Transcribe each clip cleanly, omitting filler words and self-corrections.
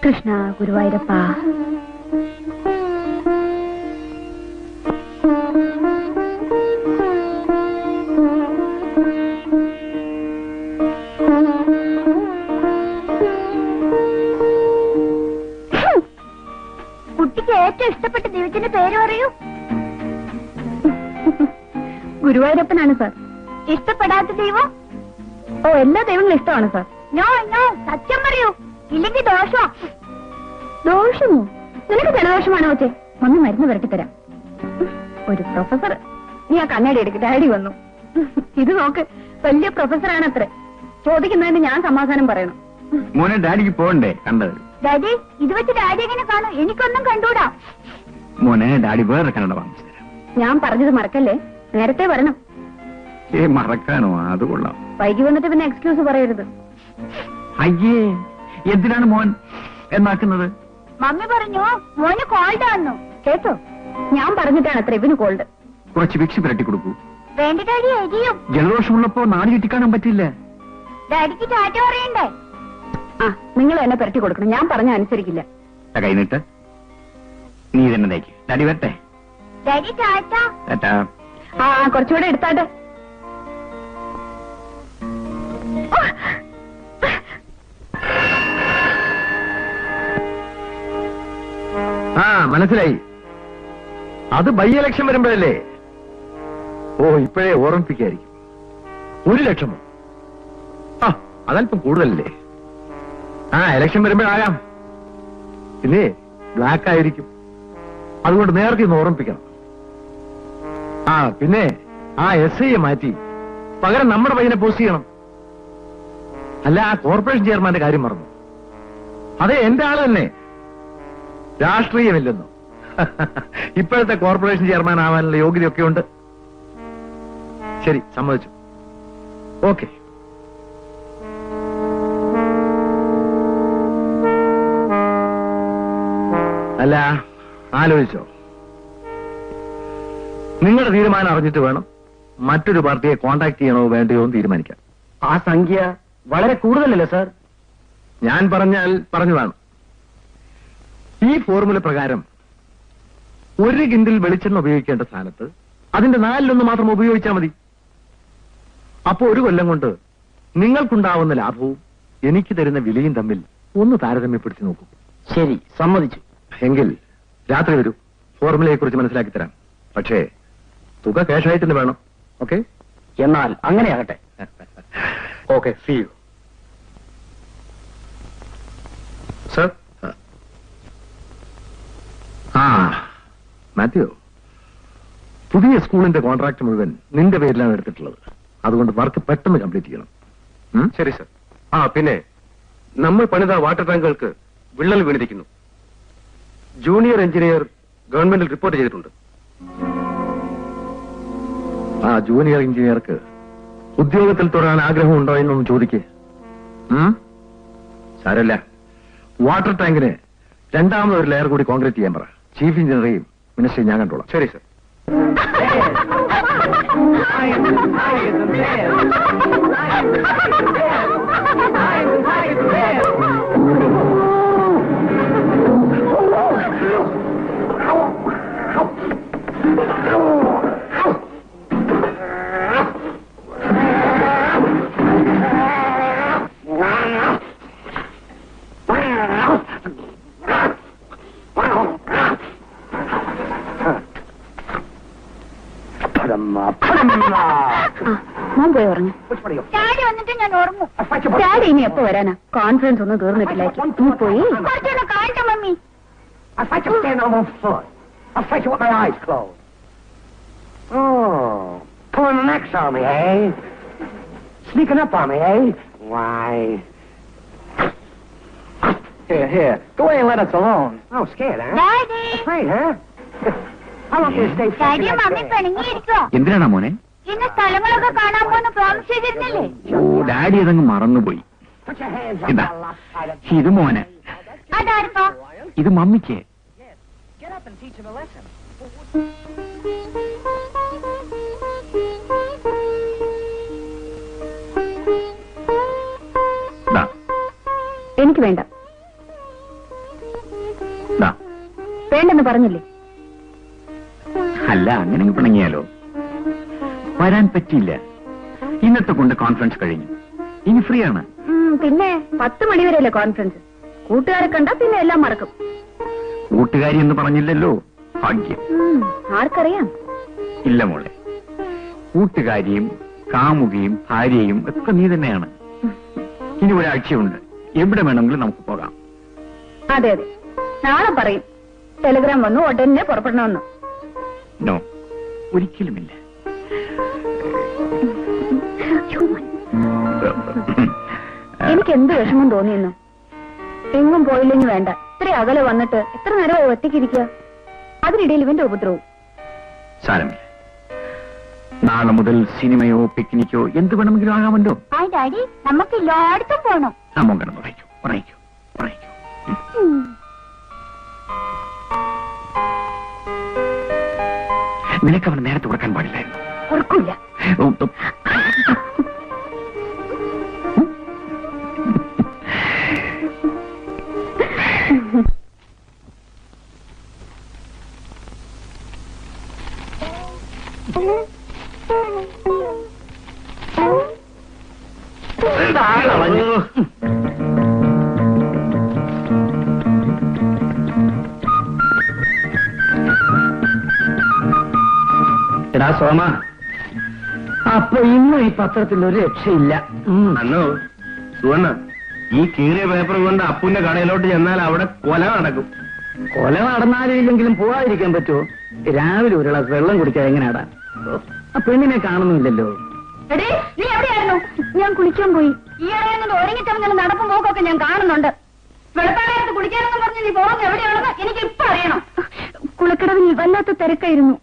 കൃഷ്ണ ഗുരുവായൂരപ്പ. കുട്ടിക്ക് ഏറ്റവും ഇഷ്ടപ്പെട്ട ദൈവത്തിന്റെ പേര് പറയൂ. ഗുരുവായൂരപ്പനാണ് സാർ. ഇഷ്ടപ്പെടാത്ത ദൈവം? ഓ, എല്ലാ ദൈവങ്ങളും ഇഷ്ടമാണ് സാർ. നോ നോ, സത്യം പറയൂ, ഇല്ലെങ്കിൽ ദോഷോ. ദോഷമോ? നിനക്ക് ജലദോഷമാണോ കൊച്ചേ? ഒന്ന് മരുന്ന് വരട്ടിത്തരാം. ഒരു പ്രൊഫസർ. നീ ആ കണ്ണാടി എടുക്ക്, ഡാഡി വന്നു. ഇത് നോക്ക്, വലിയ പ്രൊഫസറാണ് അത്ര. ചോദിക്കുന്നതിന് ഞാൻ സമാധാനം പറയണം. മോനെ ഡാഡിക്ക് പോകണ്ടേ? കണ്ടത് ഡാഡി, ഇത് വെച്ച് ഡാഡി എങ്ങനെ കാണും? എനിക്കൊന്നും കണ്ടൂടാ. മോനെ ഡാഡി വേറെ കന്നഡ വാങ്ങിച്ചു തരാം. ഞാൻ പറഞ്ഞത് മറക്കല്ലേ, നേരത്തെ വരണം. മറക്കാനോ? അത് കൊള്ളാം. വൈകി വന്നിട്ട് പിന്നെ എക്സ്ക്യൂസ് പറയരുത്. അയ്യേ, എന്തിനാണ് മോൻ എന്നാക്കുന്നത്? മമ്മി പറഞ്ഞു മോന് കോൾഡ് വന്നു. കേട്ടോ, ഞാൻ പറഞ്ഞിട്ടാണ് അത്ര ഇവന് കോൾഡ്. കുറച്ച് വിക്സ് പുരട്ടി കൊടുക്കൂ. വേണ്ട ഡാഡി, എരിയും. ജലദോഷമുള്ളപ്പോ നാട് ചുറ്റിക്കാണാൻ പറ്റില്ല. ഡാഡിക്ക് ടാറ്റ പറയണ്ടേ? ആ, നിങ്ങൾ എന്നെ പുരട്ടി കൊടുക്കണം. ഞാൻ പറഞ്ഞ അനുസരിക്കില്ല. കൈനിട്ട് നീ തന്നെ തേക്ക്. ഡാഡി വരട്ടെ. ഡാഡി ടാറ്റ. ടാറ്റാ. ആ, കുറച്ചുകൂടെ എടുത്താട്ടെ. ആ, മനസ്സിലായി. അത് ബൈ ഇലക്ഷൻ വരുമ്പോഴല്ലേ? ഓ, ഇപ്പോഴേ ഓർമ്മിപ്പിക്കായിരിക്കും. 1 ലക്ഷമോ? ആ, അതല്പം കൂടുതലല്ലേ? ആ, ഇലക്ഷൻ വരുമ്പോഴാകാം. പിന്നെ ബ്ലാക്ക് ആയിരിക്കും. അതുകൊണ്ട് നേരത്തെ ഒന്ന് ഓർമ്മിപ്പിക്കണം. ആ, പിന്നെ ആ SIയെ മാറ്റി പകരം നമ്മുടെ പയ്യനെ പോസ്റ്റ് ചെയ്യണം. അല്ല, ആ കോർപ്പറേഷൻ ചെയർമാന്റെ കാര്യം മറന്നു. അതെ, എന്റെ ആള് തന്നെ. രാഷ്ട്രീയമില്ലെന്നോ? ഇപ്പോഴത്തെ കോർപ്പറേഷൻ ചെയർമാൻ ആവാനുള്ള യോഗ്യതയൊക്കെ ഉണ്ട്. ശരി, സമ്മതിച്ചു. ഓക്കെ. അല്ല, ആലോചിച്ചോ? നിങ്ങളുടെ തീരുമാനം അറിഞ്ഞിട്ട് വേണം മറ്റൊരു പാർട്ടിയെ കോണ്ടാക്ട് ചെയ്യണോ വേണ്ടയോ എന്ന് തീരുമാനിക്കാം. ആ സംഖ്യ വളരെ കൂടുതലല്ലേ സാർ? ഞാൻ പറഞ്ഞാൽ പറഞ്ഞതാണ്. ഈ ഫോർമുല പ്രകാരം 1 കിൻഡിൽ വെളിച്ചെണ്ണ ഉപയോഗിക്കേണ്ട സ്ഥാനത്ത് അതിന്റെ 4-1 മാത്രം ഉപയോഗിച്ചാൽ മതി. അപ്പോ 1 കൊല്ലം കൊണ്ട് നിങ്ങൾക്കുണ്ടാവുന്ന ലാഭവും എനിക്ക് തരുന്ന വിലയും തമ്മിൽ ഒന്ന് താരതമ്യപ്പെടുത്തി നോക്കൂ. ശരി, സമ്മതിച്ചു. എങ്കിൽ രാത്രി വരൂ, ഫോർമുലയെ കുറിച്ച് മനസ്സിലാക്കി തരാം. പക്ഷേ തുക ക്യാഷായിട്ട് തന്നെ വേണം. ഓക്കെ? എന്നാൽ അങ്ങനെയാകട്ടെ. Okay, see you sir. ആ, മാത്യു, പുതിയ സ്കൂളിന്റെ കോൺട്രാക്ട് മുഴുവൻ നിന്റെ പേരിലാണ് എടുത്തിട്ടുള്ളത്. അതുകൊണ്ട് വർക്ക് പെട്ടെന്ന് കംപ്ലീറ്റ് ചെയ്യണം. ശരി സർ. ആ, പിന്നെ നമ്മൾ പണിത വാട്ടർ ടാങ്കുകൾക്ക് വിള്ളൽ വീണിരിക്കുന്നു. ജൂനിയർ എഞ്ചിനീയർ ഗവൺമെന്റിൽ റിപ്പോർട്ട് ചെയ്തിട്ടുണ്ട്. ആ ജൂനിയർ എഞ്ചിനീയർക്ക് ഉദ്യോഗത്തിൽ തുടരാൻ ആഗ്രഹമുണ്ടോ എന്നൊന്ന് ചോദിക്കേ. സാരല്ല, വാട്ടർ ടാങ്കിന് 2ാമതൊരു ലെയർ കൂടി കോൺക്രീറ്റ് ചെയ്യാൻ പറ. ചീഫ് എഞ്ചിനീയറെയും മിനിസ്റ്ററെയും ഞാൻ കണ്ടോളാം. ശരി സർ. മോൻ പോയി ഉറങ്ങ. ഡാഡി വന്നിട്ട് ഞാൻ ഉറങ്ങും. ഡാഡി ഇനി എപ്പോ വരാനാ? കോൺഫറൻസ് ഒന്നും തീർന്നിട്ടില്ല. നീ പോയി കുറച്ചൊന്ന് കാണട്ടെ mummy. I'll fight you stand on one foot. I'll fight you with my eyes closed. Oh, pulling the necks on me, eh? Sneaking up on me, eh? Why? Here. Go away and let us alone. Oh, scared, huh? Daddy, Afraid, huh? How long can you stay daddy fixing that mummy thing? പിണങ്ങിയിരിക്കോ? എന്തിനാണ് മോനെ? ഇന്ന് സ്ഥലങ്ങളൊക്കെ കാണാൻ പോന്ന് promise ചെയ്തിരുന്നില്ലേ? ഓ, daddy അതങ്ങ് മറന്നുപോയി. Put your hands on ഇതാ, that lopsided... ഇത് മോന്, അതാർക്കോ? ഇത് മമ്മിക്ക്. Get up and teach him a lesson. ദാ, എനിക്ക് വേണ്ട. വരാന്ന് പറഞ്ഞില്ലേ? അല്ല, അങ്ങനെ പിണങ്ങിയാലോ? വരാൻ പറ്റിയില്ല. ഇന്നത്തെ കൊണ്ട് കോൺഫറൻസ് കഴിഞ്ഞു. ഇനി ഫ്രീ ആണ്. പിന്നെ 10 മണി വരെയല്ലേ കോൺഫറൻസ്. കൂട്ടുകാരെ കണ്ടാ പിന്നെ എല്ലാം മറക്കും. കൂട്ടുകാരി എന്ന് പറഞ്ഞില്ലല്ലോ. ഭാഗ്യം. ആർക്കറിയാം? ഇല്ല മോളെ, കൂട്ടുകാരിയും കാമുകയും ഭാര്യയും ഒക്കെ നീ തന്നെയാണ്. ഇനി ഒരാഴ്ചയുണ്ട്. എവിടെ വേണമെങ്കിലും നമുക്ക് പോകാം. അതെ അതെ, നാളെ പറയും ടെലിഗ്രാം വന്നു ഉടനെ പുറപ്പെടണമെന്ന്. നോ, ഒരിക്കലുമില്ല. എനിക്ക് എന്ത് വിഷമം തോന്നിയെന്നു. എങ്ങും പോയില്ലെങ്കിൽ വേണ്ട, ഇത്ര അകലെ വന്നിട്ട് എത്ര നേരം ഒറ്റയ്ക്കിരിക്കുക. അതിനിടയിൽ ഇവന്റെ ഉപദ്രവവും. സാരമില്ല, നാളെ മുതൽ സിനിമയോ പിക്നിക്കോ എന്ത് വേണമെങ്കിലും ആകാമല്ലോ. ആ ഡാഡി, നമുക്ക് എല്ലായിടത്തും പോണം. അമ്മ കിടന്ന് പറയിക്കൂ പറയിക്കൂ പറയിക്കൂ. നിനക്ക് അവന് നേരത്തെ കൊടുക്കാൻ പാടില്ലായിരുന്നു. ഉറക്കില്ല. എടാ സോമ, അപ്പൊ ഇന്നും ഈ പത്രത്തിൽ ഒരു രക്ഷയില്ല. അന്നോ സുവർണ, ഈ കീറിയ പേപ്പർ കൊണ്ട് അപ്പുന്റെ കടയിലോട്ട് ചെന്നാൽ അവിടെ കൊല നടക്കും. കൊല നടന്നാലില്ലെങ്കിലും പോവാതിരിക്കാൻ പറ്റുമോ? രാവിലെ ഒരു ഗ്ലാസ് വെള്ളം കുടിക്കാൻ എങ്ങനെയാടാ? ആ പെണ്ണിനെ കാണുന്നില്ലല്ലോ. എടേ, നീ എവിടെയായിരുന്നു? ഞാൻ കുളിക്കാൻ പോയി. ഈ ഇടയിൽ ഒരുങ്ങിച്ചെന്ന് നടപ്പും പോക്കൊക്കെ ഞാൻ കാണുന്നുണ്ട്. വെളുപ്പാലത്ത് കുളിക്കാനെന്ന് പറഞ്ഞ് നീ പോകുന്നത് എവിടെയാണെന്ന് എനിക്ക് ഇപ്പൊ അറിയണം. കുളക്കടവിൽ വല്ലാത്ത തിരക്കായിരുന്നു.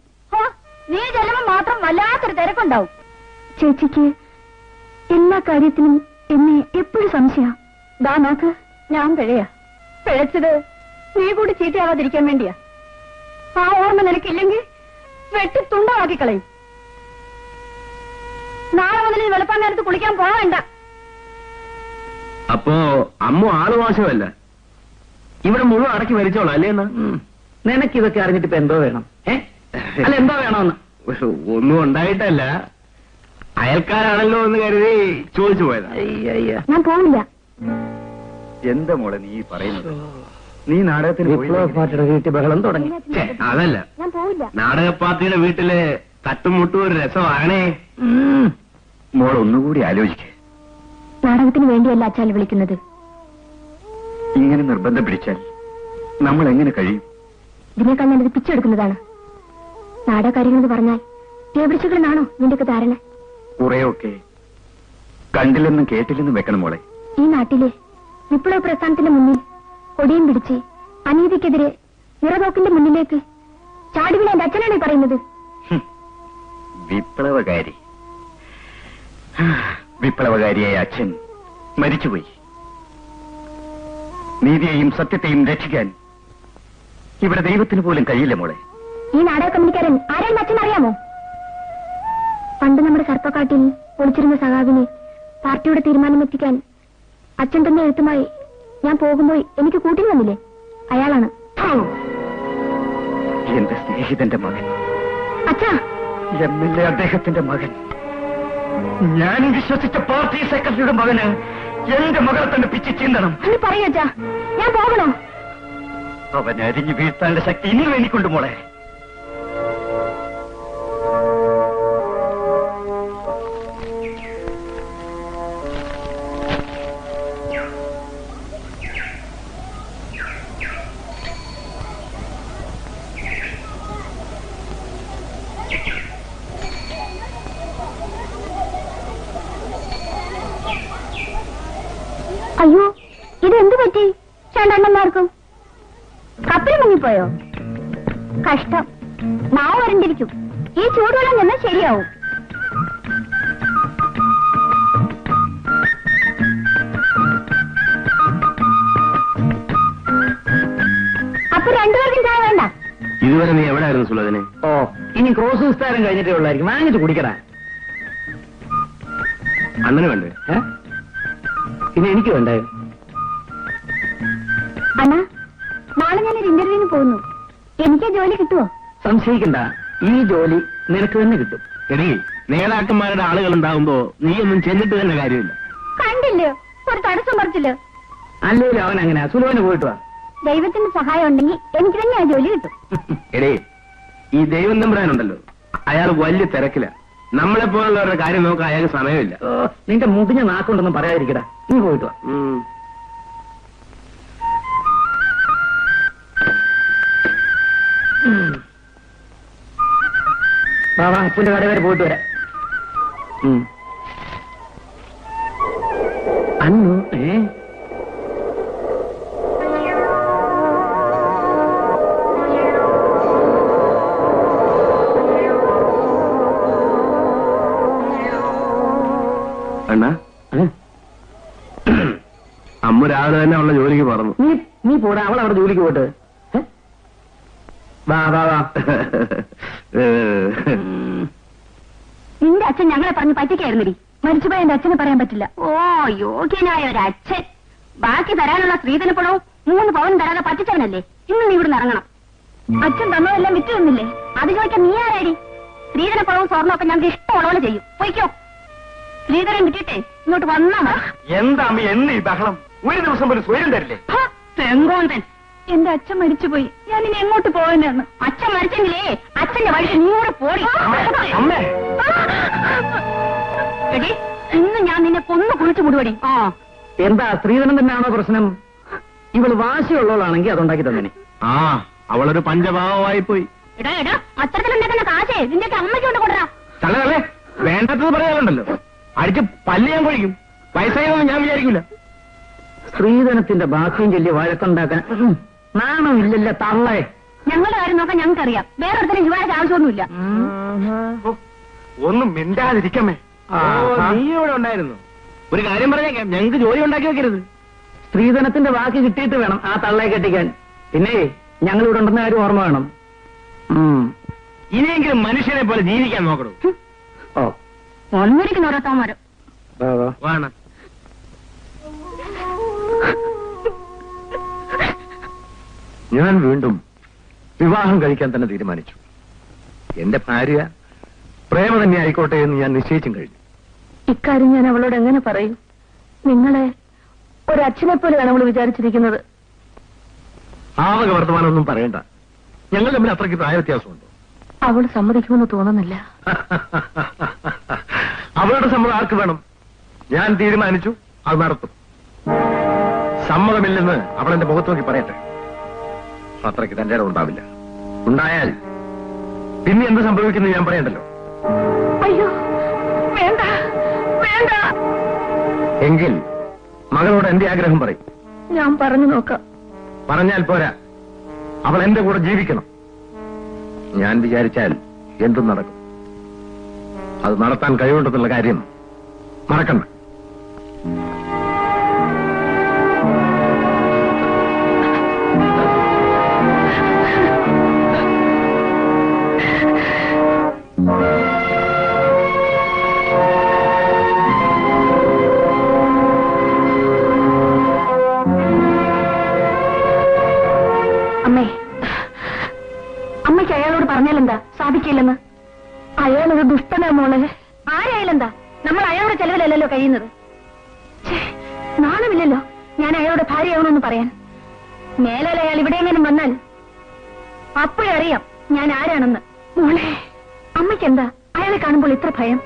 നീ ചെല്ലുമ്പോ മാത്രം വല്ലാത്തൊരു തിരക്കുണ്ടാവും. ചേച്ചിക്ക് എല്ലാ കാര്യത്തിനും എന്നെ എപ്പോഴും സംശയ. ദാ നോക്ക്, ഞാൻ പിഴയാ. പിഴച്ചത് നീ കൂടി ചീത്തയാവാതിരിക്കാൻ വേണ്ടിയാ. ആ ഓർമ്മ നിനക്കില്ലെങ്കിൽ വെട്ടി തുണ്ടമാക്കി കളയും. നാളെ മുതൽ ഈ വെളുപ്പാൻ നേരത്ത് കുളിക്കാൻ പോകണ്ട. അപ്പോ അമ്മ ആള് മോശമല്ല, ഇവിടെ മുഴുവൻ അടക്കി മരിച്ചോളാം അല്ലേ? എന്നാ നിനക്കിതൊക്കെ അറിഞ്ഞിട്ട് ഇപ്പൊ എന്തോ വേണം? അല്ല, എന്തോ വേണമെന്ന്? ഒന്നും ഉണ്ടായിട്ടല്ല, അയൽക്കാരാണല്ലോ എന്ന് കരുതി ചോദിച്ചു പോയതാ. ഞാൻ പോവില്ല. എന്താ മോളെ നീ പറയുന്നത്? നീ നാടകത്തിന് വിപ്ലവ പാർട്ടിയുടെ വീട്ടിൽ ബഹളം തുടങ്ങി. അതല്ല, ഞാൻ പോവില്ല. നാടക പാർട്ടിയുടെ വീട്ടില് തട്ടുമുട്ടും ഒരു രസമാണേ. മോൾ ഒന്നുകൂടി ആലോചിക്കേ. നാടകത്തിന് വേണ്ടിയല്ല അച്ചാൽ വിളിക്കുന്നത്. ഇങ്ങനെ നിർബന്ധം പിടിച്ചാൽ നമ്മൾ എങ്ങനെ കഴിയും? ഇതിനേക്കാൾ ഞാനത് പിച്ചെടുക്കുന്നതാണ്. നാടകകാര്യങ്ങളെന്ന് പറഞ്ഞാൽ ടേബിളിച്ചുകളെന്നാണോ നിന്റെയൊക്കെ ധാരണ? കുറെയൊക്കെ കണ്ടില്ലെന്നും കേട്ടില്ലെന്നും വെക്കണം മോളെ. ഈ നാട്ടിലെ വിപ്ലവ പ്രസ്ഥാനത്തിന്റെ മുന്നിൽ കൊടിയും പിടിച്ച് അനീതിക്കെതിരെ നിറതോക്കിന്റെ മുന്നിലേക്ക് ചാടിവിള എന്റെ അച്ഛനാണ് ഈ പറയുന്നത്. വിപ്ലവകാരി, വിപ്ലവകാരിയായ അച്ഛൻ മരിച്ചുപോയി. നീതിയെയും സത്യത്തെയും രക്ഷിക്കാൻ ഇവിടെ ദൈവത്തിന് പോലും കഴിയില്ല മോളെ. ഈ നാടക കമ്പനിക്കാരൻ ആരാണെന്ന് അച്ഛൻ അറിയാമോ? പണ്ട് നമ്മുടെ സർപ്പക്കാട്ടിൽ ഒളിച്ചിരുന്ന സഖാവിനെ പാർട്ടിയുടെ തീരുമാനമെത്തിക്കാൻ അച്ഛൻ തന്നെ എഴുത്തുമായി ഞാൻ പോകുമ്പോൾ എനിക്ക് കൂട്ടി വന്നില്ലേ, അയാളാണ്. എന്റെ സ്നേഹിതന്റെ മകൻ, അച്ഛാ, MLA അദ്ദേഹത്തിന്റെ മകൻ, ഞാൻ വിശ്വസിച്ച പാർട്ടി സെക്രട്ടറിയുടെ മകന് എന്റെ മകളെ തന്നെ പിച്ച് ചീന്തണം. എന്ന് പറയൂ അച്ഛാ, ഞാൻ പോകണോ? അവൻ അരിഞ്ഞു വീഴ്ത്താനുള്ള ശക്തി ഇനിയും എനിക്കുണ്ട് മോളെ. അയ്യോ, ഇതെന്ത് പറ്റി രണ്ടെണ്ണന്മാർക്കും? കപ്പൽ മുങ്ങിപ്പോയോ? കഷ്ടം, നാവ് വരണ്ടിരിക്കും. ഈ ചൂടുവെള്ളം തന്നെ ശരിയാവും. അപ്പൊ രണ്ടുപേർക്കും ചായ വേണ്ട? ഇതുവരെ നീ എവിടെയായിരുന്നു സുലതിനെ? ഓ, ഇനി ക്രോസ് വിസ്താരം കഴിഞ്ഞിട്ടേ ഉള്ളായിരിക്കും. വാങ്ങിച്ച് കുടിക്കടാ. അണ്ണന് വേണ്ടേ? പിന്നെ എനിക്ക് വേണ്ടായിരുന്നു. അണ്ണാ, നാളെ ഞാനൊരു ഇന്റർവ്യൂവിന് പോകുന്നു. എനിക്ക് ജോലി കിട്ടുമോ? സംശയിക്കണ്ട, ഈ ജോലി നിനക്ക് തന്നെ കിട്ടും. എടീ, നേതാക്കന്മാരുടെ ആളുകൾ ഉണ്ടാകുമ്പോ നീ ഒന്നും ചെന്നിട്ട് തന്നെ കാര്യമില്ല. കണ്ടില്ലയോ, ഒരു തടസ്സം പറിച്ചില്ലോ. അല്ലേലും അവൻ അങ്ങനെ സുലോന് പോയിട്ട് വാ. ദൈവത്തിന്റെ സഹായം ഉണ്ടെങ്കിൽ എനിക്ക് തന്നെ ആ ജോലി കിട്ടും. എടേ, ഈ ദൈവം നമ്പുരാനുണ്ടല്ലോ, അയാൾ വലിയ തിരക്കില. നമ്മളെ പോലുള്ളവരുടെ കാര്യം നോക്കാൻ അയാൾക്ക് സമയമില്ല. നിന്റെ മുടിഞ്ഞ നാക്കുണ്ടെന്നും പറയാതിരിക്കടാ, നീ പോയിട്ട് വാ. വാ, അപ്പന്റെ കട വരെ പോയിട്ട് വരാം. അന്നു അണ്ണാ, അമ്മ രാവിലെ തന്നെ അവളുടെ ജോലിക്ക് പറഞ്ഞു. നീ പോടാ, അവൾ അവിടെ ജോലിക്ക് പോയിട്ട്. വാ വാ വാ. നിന്റെ അച്ഛൻ ഞങ്ങളെ പറഞ്ഞ് പറ്റിക്കായിരുന്നടി. മരിച്ചുപോയ എന്റെ അച്ഛനെ പറയാൻ പറ്റില്ല. ഓ, യോഗ്യനായ ഒരു അച്ഛൻ. ബാക്കി തരാനുള്ള സ്ത്രീധനപ്പണവും 3 പവൻ തരാതെ പറ്റിച്ചവനല്ലേ. ഇന്ന് നീ ഇവിടുന്ന് ഇറങ്ങണം. അച്ഛൻ തന്നതെല്ലാം വിറ്റ് തന്നില്ലേ? അത് ചോദിക്കാൻ നീ ആരാടി? സ്ത്രീധനപ്പണവും സ്വർണ്ണമൊക്കെ ഞങ്ങൾക്ക് ഇഷ്ടമുള്ളപോലെ ചെയ്യും. പൊയ്ക്കോ. സ്ത്രീധനം വിട്ടിട്ടേ ഇങ്ങോട്ട് വന്നാ മതി. എന്താ അമ്മ എന്ന് ഈ ബഹളം? ഒരു ദിവസം പോലും സ്വയം തരില്ലേ? തെങ്കോന്തൻ, എന്റെ അച്ഛൻ മരിച്ചുപോയി. ഞാൻ ഇനി എങ്ങോട്ട് പോകാനാണ്? അച്ഛൻ മരിച്ചെങ്കിലേ അച്ഛന്റെ വഴിക്ക് നീ കൂടെ പോടി. അമ്മേ, എടി, ഇന്ന് ഞാൻ നിന്നെ കൊന്നു കുളിച്ചു മുടിപടി. എന്താ സ്ത്രീധനം തന്നെയാണോ പ്രശ്നം? ഇവള് വാശിയുള്ളവളാണെങ്കിൽ അതുണ്ടാക്കി തന്നെ. ആ, അവളൊരു പഞ്ചഭാവമായി പോയി. എടാ എടാ, അത്തരത്തിലുണ്ടാക്കുന്ന കാശേ നിന്റെ അമ്മയ്ക്ക് കൊണ്ട് കൊണ്ടുവരാ. തള്ളേ, വേണ്ടാത്തത് പറയാറുണ്ടല്ലോ. അടിച്ച് പല്ല് ഞാൻ കൊഴിക്കും. വയസ്സായെന്ന് ഞാൻ വിചാരിക്കില്ല. സ്ത്രീധനത്തിന്റെ ബാക്കിയും ചൊല്ലി വഴക്കുണ്ടാക്കാൻ നാണമില്ലല്ലോ തള്ളേ. ഞങ്ങളുടെ കാര്യം നോക്കാൻ ഞങ്ങൾക്കറിയാം. വേറൊരുത്തരും ശിവാഴ്ച ആവശ്യമൊന്നുമില്ല. ഒന്നും മിണ്ടാതിരിക്കമ്മേ. നീ ഇവിടെ ഉണ്ടായിരുന്നു. ഒരു കാര്യം പറഞ്ഞേക്കാം, ഞങ്ങൾക്ക് ജോലി ഉണ്ടാക്കി വെക്കരുത്. സ്ത്രീധനത്തിന്റെ ബാക്കി കിട്ടിയിട്ട് വേണം ആ തള്ളയെ കെട്ടിക്കാൻ. പിന്നെ ഞങ്ങൾ ഇവിടെ ഉണ്ടെന്ന കാര്യം ഓർമ്മ വേണം. ഇനിയെങ്കിലും മനുഷ്യനെ പോലെ ജീവിക്കാൻ നോക്കണം. ഓ, ഒന്നിരിക്കുന്ന ഓരോത്താമാരോ. വേണം. ഞാൻ വീണ്ടും വിവാഹം കഴിക്കാൻ തന്നെ തീരുമാനിച്ചു. എന്റെ ഭാര്യ പ്രേമ തന്നെ ആയിക്കോട്ടെ എന്ന് ഞാൻ നിശ്ചയിച്ചും കഴിഞ്ഞു. ഇക്കാര്യം ഞാൻ അവളോട് എങ്ങനെ പറയും? നിങ്ങളെ ഒരച്ഛനെ പോലെയാണ് അവൾ വിചാരിച്ചിരിക്കുന്നത്. ആവക വർത്തമാനമൊന്നും പറയണ്ട. ഞങ്ങൾ തമ്മിൽ അത്രയ്ക്ക് പ്രായ വ്യത്യാസമുണ്ടോ? അവൾ സമ്മതിക്കുമെന്ന് തോന്നുന്നില്ല. അവളുടെ സമ്മതം ആർക്ക് വേണം? ഞാൻ തീരുമാനിച്ചു, അത് നടത്തും. സമ്മതമില്ലെന്ന് അവൾ എന്റെ മുഖത്ത് നോക്കി പറയട്ടെ. അത്രയ്ക്ക് തന്റെ ഇടം ഉണ്ടാവില്ല. ഉണ്ടായാൽ പിന്നെ എന്ത് സംഭവിക്കുന്നു ഞാൻ പറയണ്ടല്ലോ. അയ്യോ, വേണ്ട വേണ്ട. എങ്കിൽ മകളോട് എന്റെ ആഗ്രഹം പറയും. ഞാൻ പറഞ്ഞു നോക്കാം. പറഞ്ഞാൽ പോരാ, അവൾ എന്റെ കൂടെ ജീവിക്കണം. ഞാൻ വിചാരിച്ചാൽ എന്തും നടക്കും. അത് നടത്താൻ കഴിവുണ്ടെന്നുള്ള കാര്യം മറക്കണ്ട. അമ്മേ, അമ്മയ്ക്ക് അയാളോട് പറഞ്ഞാലെന്താ? സാധിക്കില്ലെന്ന്. അയാളൊരു ദുഷ്ടനാ മോളെ. ആരായാലെന്താ? നമ്മൾ അയാളുടെ ചെലവിലല്ലല്ലോ കഴിയുന്നത്. നാണമില്ലല്ലോ ഞാൻ അയാളുടെ ഭാര്യയാവണമെന്ന് പറയാൻ. മേലാൽ അയാൾ ഇവിടെയെങ്കിലും വന്നാൽ അപ്പോഴേ അറിയാം ഞാൻ ആരാണെന്ന്. മോളെ, അമ്മയ്ക്കെന്താ അയാളെ കാണുമ്പോൾ ഇത്ര ഭയം?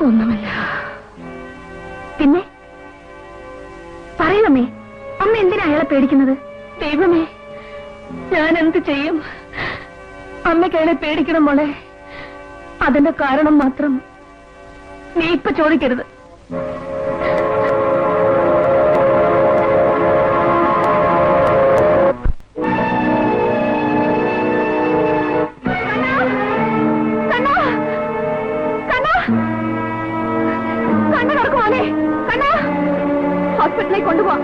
ഒന്നുമില്ല. പിന്നെ പറയൂമ്മേ, അമ്മ എന്തിനാ അയാളെ പേടിക്കുന്നത്? ദൈവമേ, ഞാൻ എന്ത് ചെയ്യും? അമ്മയ്ക്ക് അയാളെ പേടിക്കണം മോളെ. അതിന്റെ കാരണം മാത്രം നീ ഇപ്പൊ ചോദിക്കരുത്. കണ്ണ നടക്കുവാനേ, കണ്ണ ഹോസ്പിറ്റലിലേക്ക് കൊണ്ടുപോവാം.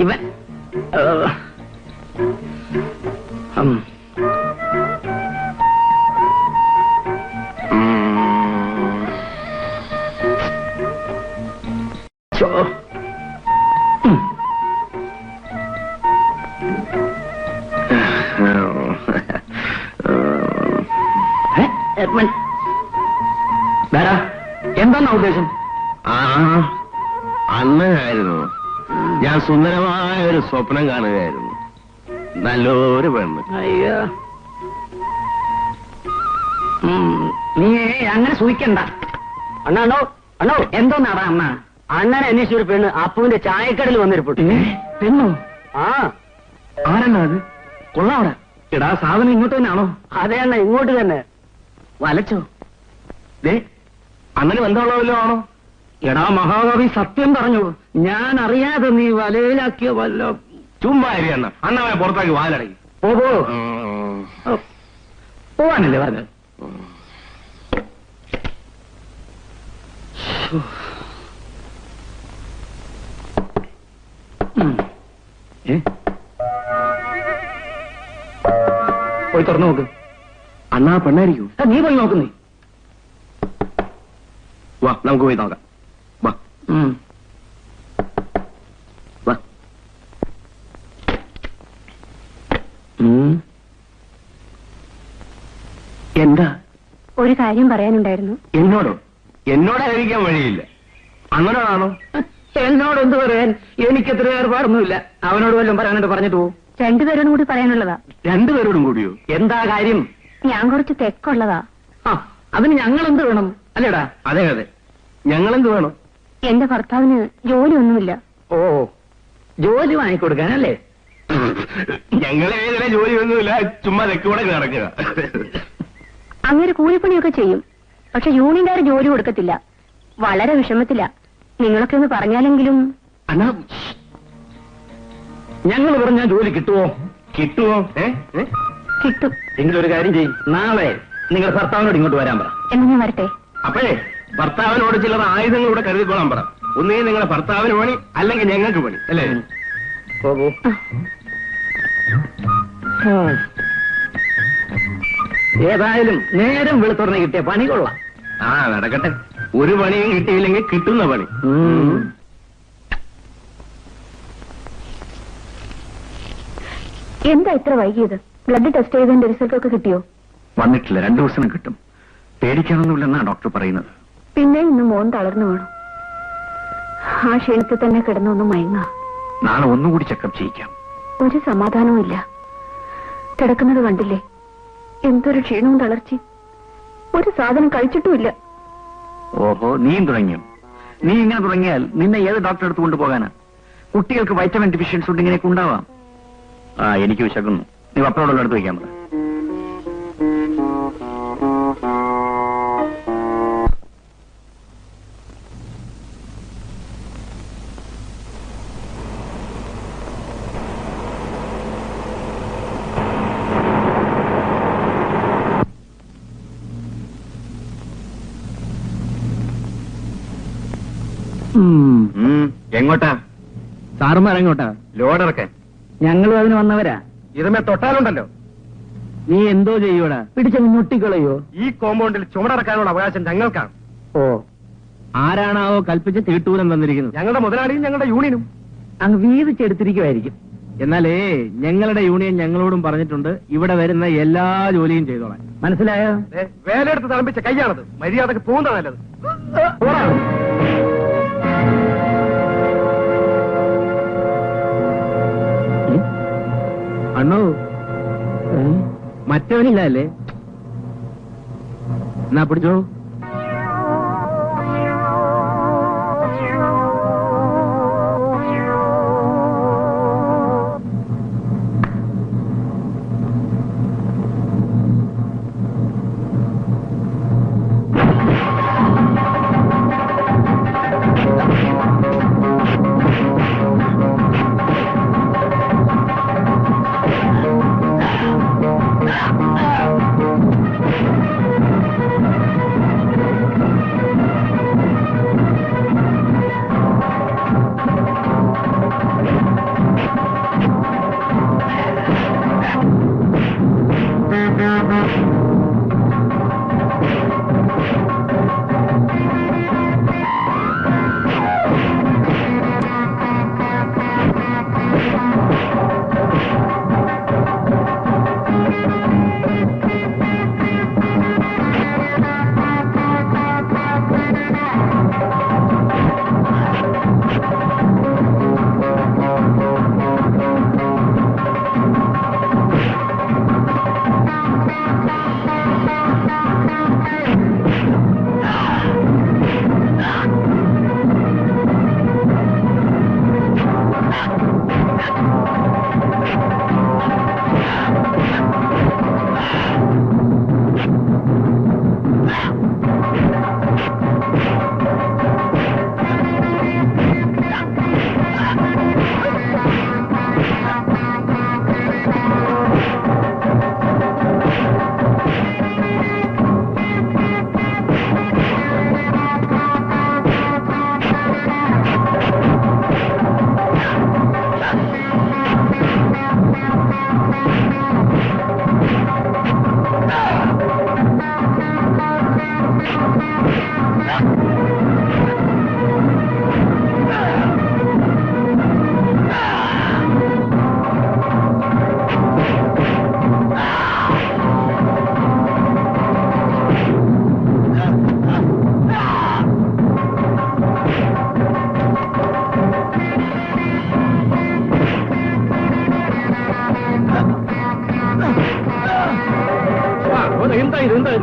ഇവൻ എന്താന്നാ ഉദ്ദേശം? അന്നായിരുന്നു ഞാൻ സുന്ദരമായ ഒരു സ്വപ്നം കാണുകയായിരുന്നു. നല്ലൊരു പെണ്ണ്. അയ്യോ, നീ അങ്ങനെ സൂഹിക്കണ്ട. അണ്ണാണോ അണ്ണോ എന്തോന്നാടാ അണ്ണ? അണ്ണനെ അന്വേഷിച്ച ഒരു പെണ്ണ് അപ്പുവിന്റെ ചായക്കടയിൽ വന്നിരിപ്പുണ്ട്. പെണ്ണോ? ആ ആരെണ്ണ അത്? കൊള്ളാവിടെ. എടാ, സാധനം ഇങ്ങോട്ട് തന്നെയാണോ? അതെ അണ്ണ, ഇങ്ങോട്ട് തന്നെ. വലച്ചോ? ദേ, അണ്ണന് ബന്ധമുള്ളവല്ലോ ആണോ? എടാ മഹാകവി, സത്യം പറഞ്ഞു. ഞാൻ അറിയാതെ നീ വലയിലാക്കിയ വല്ല. ചുമ്മാ അണ്ണ അണ്ണവനെ പുറത്താക്കി വാലടങ്ങി പോകോ? പോവാനല്ലേ പറഞ്ഞത്? പോയി തുറന്നു നോക്ക്. അണ്ണാ പെണ്ണായിരിക്കും. നീ പോയി നോക്കുന്നേ. വാ, നമുക്ക് പോയി നോക്കാം. വാ വാ. എന്താ? ഒരു കാര്യം പറയാനുണ്ടായിരുന്നു. എന്നോടോ? എന്നോടായിരിക്കാൻ വഴിയില്ല. അണ്ണനോടാണോ? എന്നോട് എന്ത് പറയാൻ? എനിക്കെത്ര ഏർപ്പാടൊന്നുമില്ല. അവനോട് വല്ലതും പറയാനായിട്ട് പറഞ്ഞിട്ട് പോകും. രണ്ടുപേരോടും കൂടി പറയാനുള്ളതാ. രണ്ടുപേരോടും കൂടിയോ? എന്താ കാര്യം? ഞാൻ കുറച്ച് തെക്കുള്ളതാ. അതിന് ഞങ്ങൾ എന്ത് വേണം? അല്ലേടാ? അതെ അതെ, ഞങ്ങളെന്ത് വേണം? എന്റെ ഭർത്താവിന് ജോലിയൊന്നുമില്ല. ഓ, ജോലി വാങ്ങിക്കൊടുക്കാനല്ലേ? ഞങ്ങളെ ഏതിനെ ജോലിയൊന്നുമില്ല, ചുമ്മാ തെക്കുകൂടെ നടക്കുക. അങ്ങനെ കൂലിപ്പണിയൊക്കെ ചെയ്യും. പക്ഷെ യൂണിയൻകാർ ജോലി കൊടുക്കത്തില്ല. വളരെ വിഷമത്തില്ല. നിങ്ങളൊക്കെ ഒന്ന് പറഞ്ഞാലെങ്കിലും. അണ്ണാ, ഞങ്ങൾ പറഞ്ഞാൽ ജോലി കിട്ടുമോ? കിട്ടുമോ? കിട്ടും. എങ്കിലും ഒരു കാര്യം ചെയ്യും. നാളെ നിങ്ങൾ ഭർത്താവിനോട് ഇങ്ങോട്ട് വരാൻ പറ. എന്നാ ഞാൻ വരട്ടെ? അപ്പോഴേ ഭർത്താവിനോട് ചിലർ ആയുധങ്ങൾ കൂടെ കരുതിക്കോളാൻ പറ. ഒന്നേ നിങ്ങളെ ഭർത്താവിന് പണി, അല്ലെങ്കിൽ ഞങ്ങൾക്ക് പണി, അല്ലേ? പോകൂ. ഏതായാലും നേരം വെളുത്തുറന്ന് കിട്ടിയ പണി കൊള്ളാം. ആ, നടക്കട്ടെ. ഒരു പണിയും കിട്ടിയില്ലെങ്കിൽ കിട്ടുന്ന പണി. എന്താ ഇത്ര വൈകിയത്? ബ്ലഡ് ടെസ്റ്റ് ചെയ്തതിന്റെ റിസൾട്ട് ഒക്കെ കിട്ടിയോ? വന്നിട്ടില്ല. 2 ദിവസം കിട്ടും. പേടിക്കാനൊന്നുമില്ലെന്നാ ഡോക്ടർ പറയുന്നത്. പിന്നെ ഇന്ന് മോൻ തളർന്നു വേണം. ആ ക്ഷീണത്തിൽ തന്നെ കിടന്നൊന്ന് മയങ്ങ. നാളെ ഒന്നുകൂടി ചെക്കപ്പ് ചെയ്യിക്കാം. ഒരു സമാധാനവും ഇല്ല. കിടക്കുന്നത് കണ്ടില്ലേ? എന്തൊരു ക്ഷീണവും തളർച്ചയും. ഒരു സാധനം കഴിച്ചിട്ടുമില്ല. ഓഹോ, നീയും തുടങ്ങിയോ? നീ ഇങ്ങനെ തുടങ്ങിയാൽ നിന്നെ ഏത് ഡോക്ടറെ അടുത്ത് കൊണ്ടുപോകാനാ? കുട്ടികൾക്ക് വൈറ്റമിൻ ഡെഫിഷ്യൻസി ഉണ്ട്, ഇങ്ങനെയൊക്കെ ഉണ്ടാവാം. എനിക്ക് വിശക്കുന്നു. നീ പപ്പടോടുള്ള അടുത്ത് വയ്ക്കാൻ പറ. എങ്ങോട്ടാ? സാറുമാർ എങ്ങോട്ടാ? ലോഡ് ഇറക്കാൻ. ഞങ്ങളും അതിന് വന്നവരാ. ഇതമേ തൊട്ടാലുണ്ടല്ലോ. നീ എന്തോ ചെയ്യൂടാ? പിടിച്ച മുട്ടിക്കളയോ? ഈ കോമ്പൗണ്ടിൽ ചുമടറക്കാനുള്ള അവകാശം ഞങ്ങൾക്കാണ്. ഓ, ആരാണാവോ കൽപ്പിച്ച് തീട്ടൂരം തന്നിരിക്കുന്നത്? ഞങ്ങളുടെ മുതലാളിയും ഞങ്ങളുടെ യൂണിയനും. അങ്ങ് വീതിച്ചെടുത്തിരിക്കുമായിരിക്കും. എന്നാലേ ഞങ്ങളുടെ യൂണിയൻ ഞങ്ങളോടും പറഞ്ഞിട്ടുണ്ട്, ഇവിടെ വരുന്ന എല്ലാ ജോലിയും ചെയ്തോളാം. മനസ്സിലായോ? വേലയെടുത്ത് തളമ്പിച്ച കൈയാണത്. മര്യാദക്ക് പോകുന്ന നല്ലത്. അണ്ണോ, മറ്റവനില്ല അല്ലേ? എന്നാ പിടിച്ചോ.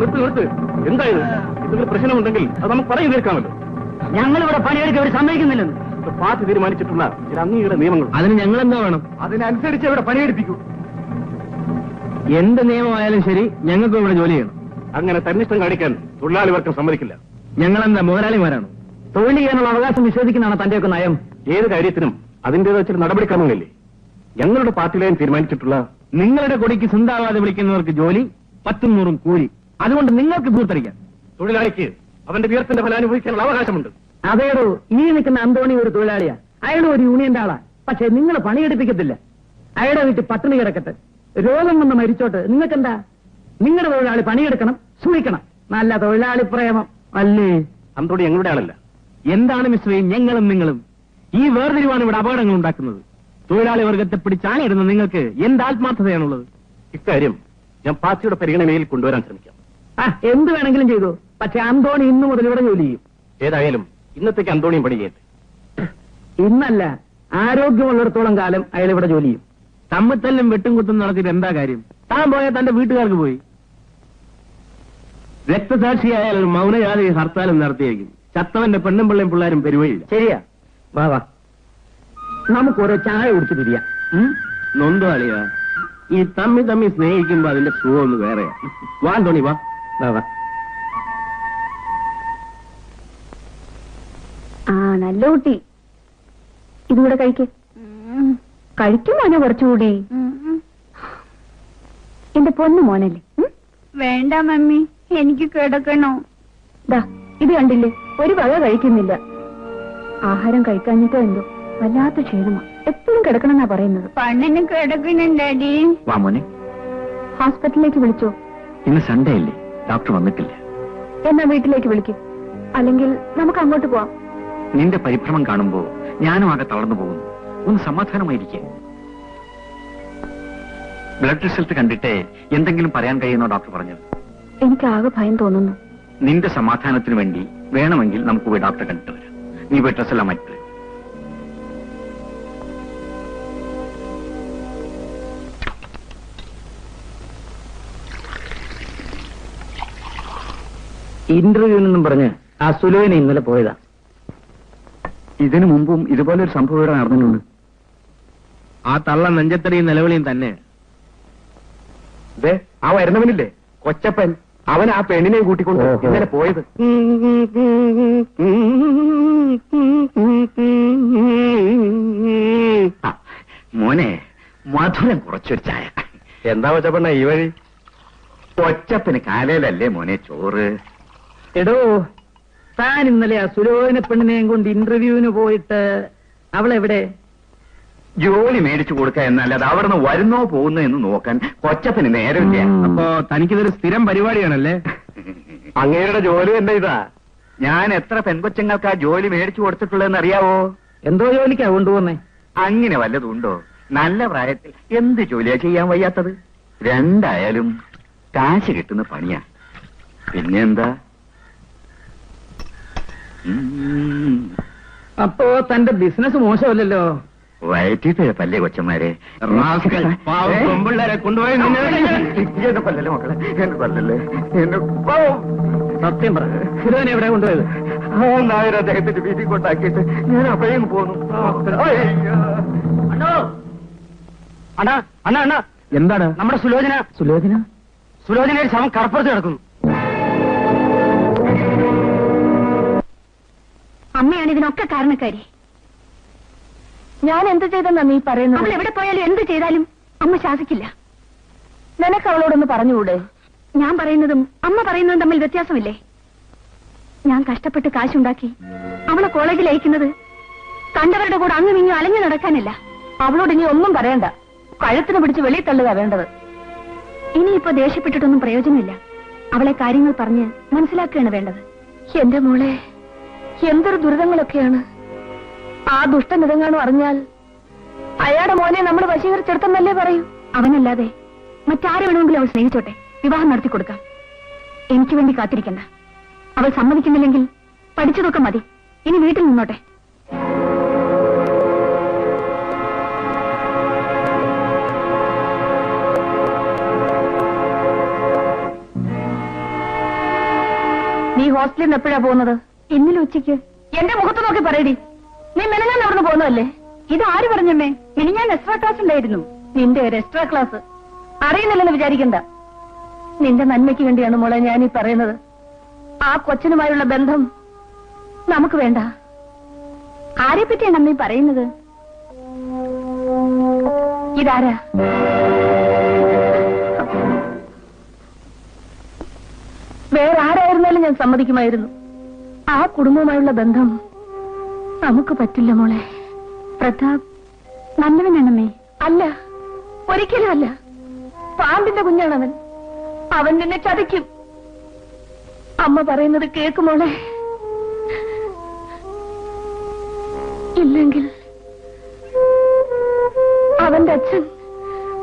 നിർത്ത് എന്തായത് എന്തെങ്കിലും പ്രശ്നമുണ്ടെങ്കിൽ അത് നമുക്ക് പറഞ്ഞു തീർക്കാമല്ലോ. ഞങ്ങളിവിടെ പണിയെടുക്കാൻ അവർ സമ്മതിക്കുന്നില്ലെന്ന് പാർട്ടി തീരുമാനിച്ചിട്ടുള്ള ചില അംഗീകൃത നിയമങ്ങൾ. അതിന് ഞങ്ങൾ എന്താ വേണം? അതിനനുസരിച്ച് ഇവിടെ പണിയെടുപ്പിക്കൂ. എന്ത് നിയമമായാലും ശരി, ഞങ്ങൾക്ക് ഇവിടെ ജോലി ചെയ്യണം. അങ്ങനെ തന്നിഷ്ടം കാണിക്കാൻ തൊഴിലാളി വർഗം സമ്മതിക്കില്ല. ഞങ്ങളെന്താ മുതലാളിമാരാണ്? തൊഴിൽ ചെയ്യാനുള്ള അവകാശം നിഷേധിക്കുന്നതാണ് തന്റെയൊക്കെ നയം. ഏത് കാര്യത്തിനും അതിന്റേതായ ചില നടപടിക്രമങ്ങളില്ലേ? ഞങ്ങളുടെ പാർട്ടിയിലെയും തീരുമാനിച്ചിട്ടുള്ള നിങ്ങളുടെ കൊടിക്ക് സ്വന്താവാതെ വിളിക്കുന്നവർക്ക് ജോലി, 10-100 കൂലി. അതുകൊണ്ട് നിങ്ങൾക്ക് ധൂർത്തടിക്കാം. തൊഴിലാളിക്ക് അവന്റെ വീരത്തിന്റെ ഫലം അനുഭവിക്കാനുള്ള അവകാശമുണ്ട്. അതേടോ, ഈ നിൽക്കുന്ന അന്തോണി ഒരു തൊഴിലാളിയാ. അയാളും ഒരു യൂണിയന്റെ ആളാ. പക്ഷെ നിങ്ങൾ പണിയെടുപ്പിക്കത്തില്ല. അയാളുടെ വീട്ടിൽ പട്ടിണി കിടക്കട്ടെ, രോഗം വന്ന് മരിച്ചോട്ട്. നിങ്ങൾക്കെന്താ? നിങ്ങളുടെ തൊഴിലാളി പണിയെടുക്കണം, സൂക്ഷിക്കണം. നല്ല തൊഴിലാളി പ്രേമം അല്ലേ? അന്തോണി ഞങ്ങളുടെ ആളല്ല. എന്താണ് മിസ്റ്റർ ഞങ്ങളും നിങ്ങളും? ഈ വേർതിരിവാണ് ഇവിടെ അപകടങ്ങൾ ഉണ്ടാക്കുന്നത്. തൊഴിലാളി വർഗത്തെ പിടിച്ചാണിടുന്ന നിങ്ങൾക്ക് എന്ത് ആത്മാർത്ഥതയാണുള്ളത്? ഇക്കാര്യം ഞാൻ പാർട്ടിയുടെ പരിഗണനയിൽ കൊണ്ടുവരാൻ ശ്രമിക്കാം. എന്ത് വേണമെങ്കിലും ചെയ്തു. പക്ഷെ അന്തോണി ഇന്നു മുതൽ ഇവിടെ ജോലി ചെയ്യും. ഏതായാലും ഇന്നത്തേക്ക് അന്തോണിയും പണി ചെയ്യട്ടെ. ഇന്നല്ല, ആരോഗ്യമുള്ളിടത്തോളം കാലം അയാൾ ഇവിടെ ജോലി ചെയ്യും. തമ്മിത്തല്ലും വെട്ടും കുത്തും നടത്തിയിട്ട് എന്താ കാര്യം? താൻ പോയാൽ തന്റെ വീട്ടുകാർക്ക് പോയി. രക്തസാക്ഷിയായാൽ ഒരു മൗനജാതി ഹർത്താലും നടത്തിയേക്കും. ചത്തവന്റെ പെണ്ണും പിള്ളയും പിള്ളേരും പെരുവഴിയില്ല. ശരിയാ, വാ വാ, നമുക്ക് ഓരോ ചായ കുടിച്ച് പിരിയാം. നൊന്താളിയാ, ഈ തമ്മി സ്നേഹിക്കുമ്പോ അതിന്റെ സുഖം ഒന്ന് വേറെയാ. വാ തോണി, വാ വാ. നല്ല കുട്ടി, ഇതുകൂടെ കഴിക്കും മോനെ, കുറച്ചുകൂടി. എന്റെ പൊന്നു മോനല്ലേ? വേണ്ട മമ്മി, എനിക്ക് കിടക്കണോ? ഇത് കണ്ടില്ലേ, ഒരു വക കഴിക്കുന്നില്ല. ആഹാരം കഴിക്കാഞ്ഞിട്ടോ എന്തോ വല്ലാത്ത ക്ഷീണമാ. എപ്പോഴും കിടക്കണമെന്നാ പറയുന്നത്. പണ്ണിന് കിടക്കണുണ്ടാടി. വാ മോനെ. ഹോസ്പിറ്റലിലേക്ക് വിളിച്ചോ? ഇന്ന് സൺഡേ അല്ലേ, ഡോക്ടർ വന്നിട്ടില്ല. എന്നാ വീട്ടിലേക്ക് വിളിക്കും. അല്ലെങ്കിൽ നമുക്ക് അങ്ങോട്ട് പോവാം. നിന്റെ പരിഭ്രമം കാണുമ്പോ ഞാനും ആകെ തളർന്നു പോകുന്നു. ഒന്ന് സമാധാനമായിരിക്കേ. ബ്ലഡ് റിസൾട്ട് കണ്ടിട്ടേ എന്തെങ്കിലും പറയാൻ കഴിയുന്നോ ഡോക്ടർ പറഞ്ഞത്? എനിക്ക് ആകെ ഭയം തോന്നുന്നു. നിന്റെ സമാധാനത്തിന് വേണ്ടി വേണമെങ്കിൽ നമുക്ക് പോയി ഡോക്ടറെ കണ്ടിട്ട് വരാം. നീ പോയി ഡ്രസ്സെല്ലാം മാറ്റി. ഇന്റർവ്യൂവിനൊന്നും പറഞ്ഞ് ആ സുലുവിനെ ഇന്നലെ പോയതാ. ഇതിനു മുമ്പും ഇതുപോലെ ഒരു സംഭവം ഇവിടെ നടന്നിട്ടുണ്ട്. ആ തള്ള നെഞ്ചത്തടിയും നിലവിളിയും തന്നെ. ആ വരുന്നവനില്ലേ കൊച്ചപ്പൻ, അവൻ ആ പെണ്ണിനെയും കൂട്ടിക്കൊണ്ട് ഇന്നലെ പോയത്. മോനെ, മധുരം കുറച്ചൊരു ചായ. എന്താ കൊച്ചപ്പണ്ണ ഈ വഴി? കൊച്ചപ്പന് കാലയിലല്ലേ മോനെ ചോറ്? എടോ, താൻ ഇന്നലെ ആ സുലോചന പെണ്ണിനെയും കൊണ്ട് ഇന്റർവ്യൂവിന് പോയിട്ട് അവളെവിടെ? ജോലി മേടിച്ചു കൊടുക്കുക എന്നല്ലാതെ അവിടെ നിന്ന് വരുന്നോ പോകുന്നോ എന്ന് നോക്കാൻ കൊച്ചപ്പന് നേരമില്ല. അപ്പോ തനിക്കിതൊരു സ്ഥിരം പരിപാടിയാണല്ലേ? അങ്ങേരുടെ ജോലി എന്താ ഇതാ? ഞാൻ എത്ര പെൺകൊച്ചങ്ങൾക്ക് ആ ജോലി മേടിച്ചു കൊടുത്തിട്ടുള്ളതെന്ന് അറിയാവോ? എന്തോ ജോലിക്കാ കൊണ്ടുപോന്നേ? അങ്ങനെ വല്ലതുണ്ടോ? നല്ല പ്രായത്തിൽ എന്ത് ജോലിയാ ചെയ്യാൻ വയ്യാത്തത്? രണ്ടായാലും കാശ് കിട്ടുന്ന പണിയാ. പിന്നെന്താ? അപ്പോ തന്റെ ബിസിനസ് മോശമല്ലല്ലോ. വയറ്റി പിഴപ്പല്ലേ കൊച്ചന്മാരെ? പെമ്പിള്ളേരെ കൊണ്ടുപോയി എന്നെ കൊല്ലല്ലേ മക്കളെ, എന്നെ കൊല്ലല്ലേ. സത്യം പറ, സുലോചന എവിടെ കൊണ്ടുപോയത്? നായർ അദ്ദേഹത്തിന്റെ വീട്ടിൽ കൊണ്ടാക്കിയിട്ട് ഞാൻ അപ്പോഴേക്കും പോന്നു. അണ്ണാ അണ്ണാ അണ്ണാ, എന്താണ്? നമ്മുടെ സുലോചന സുലോചനയുടെ ശവം കടപ്പുറത്ത് കിടക്കുന്നു. അമ്മയാണ് ഇതിനൊക്കെ കാരണക്കാരി. ഞാൻ എന്ത് ചെയ്തെന്നാ നീ പറയുന്നത്? അവൾ എവിടെ പോയാലും എന്ത് ചെയ്താലും അമ്മ ശാസിക്കില്ല. നിനക്ക് അവളോടൊന്ന് പറഞ്ഞുകൂടെ? ഞാൻ പറയുന്നതും അമ്മ പറയുന്നതും തമ്മിൽ വ്യത്യാസമില്ലേ? ഞാൻ കഷ്ടപ്പെട്ട് കാശുണ്ടാക്കി അവളെ കോളേജിൽ അയക്കുന്നത് കണ്ടവരുടെ കൂടെ അങ്ങും ഇങ്ങും അലഞ്ഞു നടക്കാനല്ല. അവളോട് ഇനി ഒന്നും പറയണ്ട, കഴുത്തിന് പിടിച്ച് വെളിയിൽ തള്ളുക വേണ്ടത്. ഇനിയിപ്പോ ദേഷ്യപ്പെട്ടിട്ടൊന്നും പ്രയോജനമില്ല. അവളെ കാര്യങ്ങൾ പറഞ്ഞ് മനസ്സിലാക്കുകയാണ് വേണ്ടത്. എന്റെ മോളെ, എന്തൊരു ദുരിതങ്ങളൊക്കെയാണ്. ആ ദുഷ്ടൻ ഇതെങ്ങാനും അറിഞ്ഞാൽ അയാളുടെ മോനെ നമ്മൾ വശീകരിച്ചെടുത്തെന്നല്ലേ പറയൂ. അവനല്ലാതെ മറ്റാരെ വേണമെങ്കിലും അവൾ സ്നേഹിച്ചോട്ടെ, വിവാഹം നടത്തി കൊടുക്കാം. എനിക്ക് വേണ്ടി കാത്തിരിക്കണ്ട. അവൾ സമ്മതിക്കുന്നില്ലെങ്കിൽ പഠിച്ചതൊക്കെ മതി, ഇനി വീട്ടിൽ നിന്നോട്ടെ. ഹോസ്റ്റലിൽ നിന്ന് എപ്പോഴാ പോകുന്നത്? ഇന്നലെ ഉച്ചയ്ക്ക്. എന്റെ മുഖത്ത് നോക്കി പറയടി, നീ മെനഞ്ഞാൻ അവിടുന്ന് പോകുന്നതല്ലേ? ഇത് ആര് പറഞ്ഞമ്മേ? ഇനി ഞാൻ എക്സ്ട്രാ ക്ലാസ് ഉണ്ടായിരുന്നു. നിന്റെ ഒരു എക്സ്ട്രാ ക്ലാസ് അറിയുന്നില്ലെന്ന് വിചാരിക്കണ്ട. നിന്റെ നന്മയ്ക്ക് വേണ്ടിയാണ് മോളെ ഞാനീ പറയുന്നത്. ആ കൊച്ചനുമായുള്ള ബന്ധം നമുക്ക് വേണ്ട. ആരെ പറ്റിയാണ് അമ്മ പറയുന്നത്? ഇതാരാ? വേറെ ആരായിരുന്നാലും ഞാൻ സമ്മതിക്കുമായിരുന്നു. ആ കുടുംബവുമായുള്ള ബന്ധം നമുക്ക് പറ്റില്ല മോളെ. പ്രതാപ് നല്ലവനാണമ്മേ. അല്ല, ഒരിക്കലും അല്ല. പാമ്പിന്റെ കുഞ്ഞാണവൻ. അവൻ നിന്നെ ചതിക്കും. അമ്മ പറയുന്നത് കേൾക്കുമോളെ. ഇല്ലെങ്കിൽ അവന്റെ അച്ഛൻ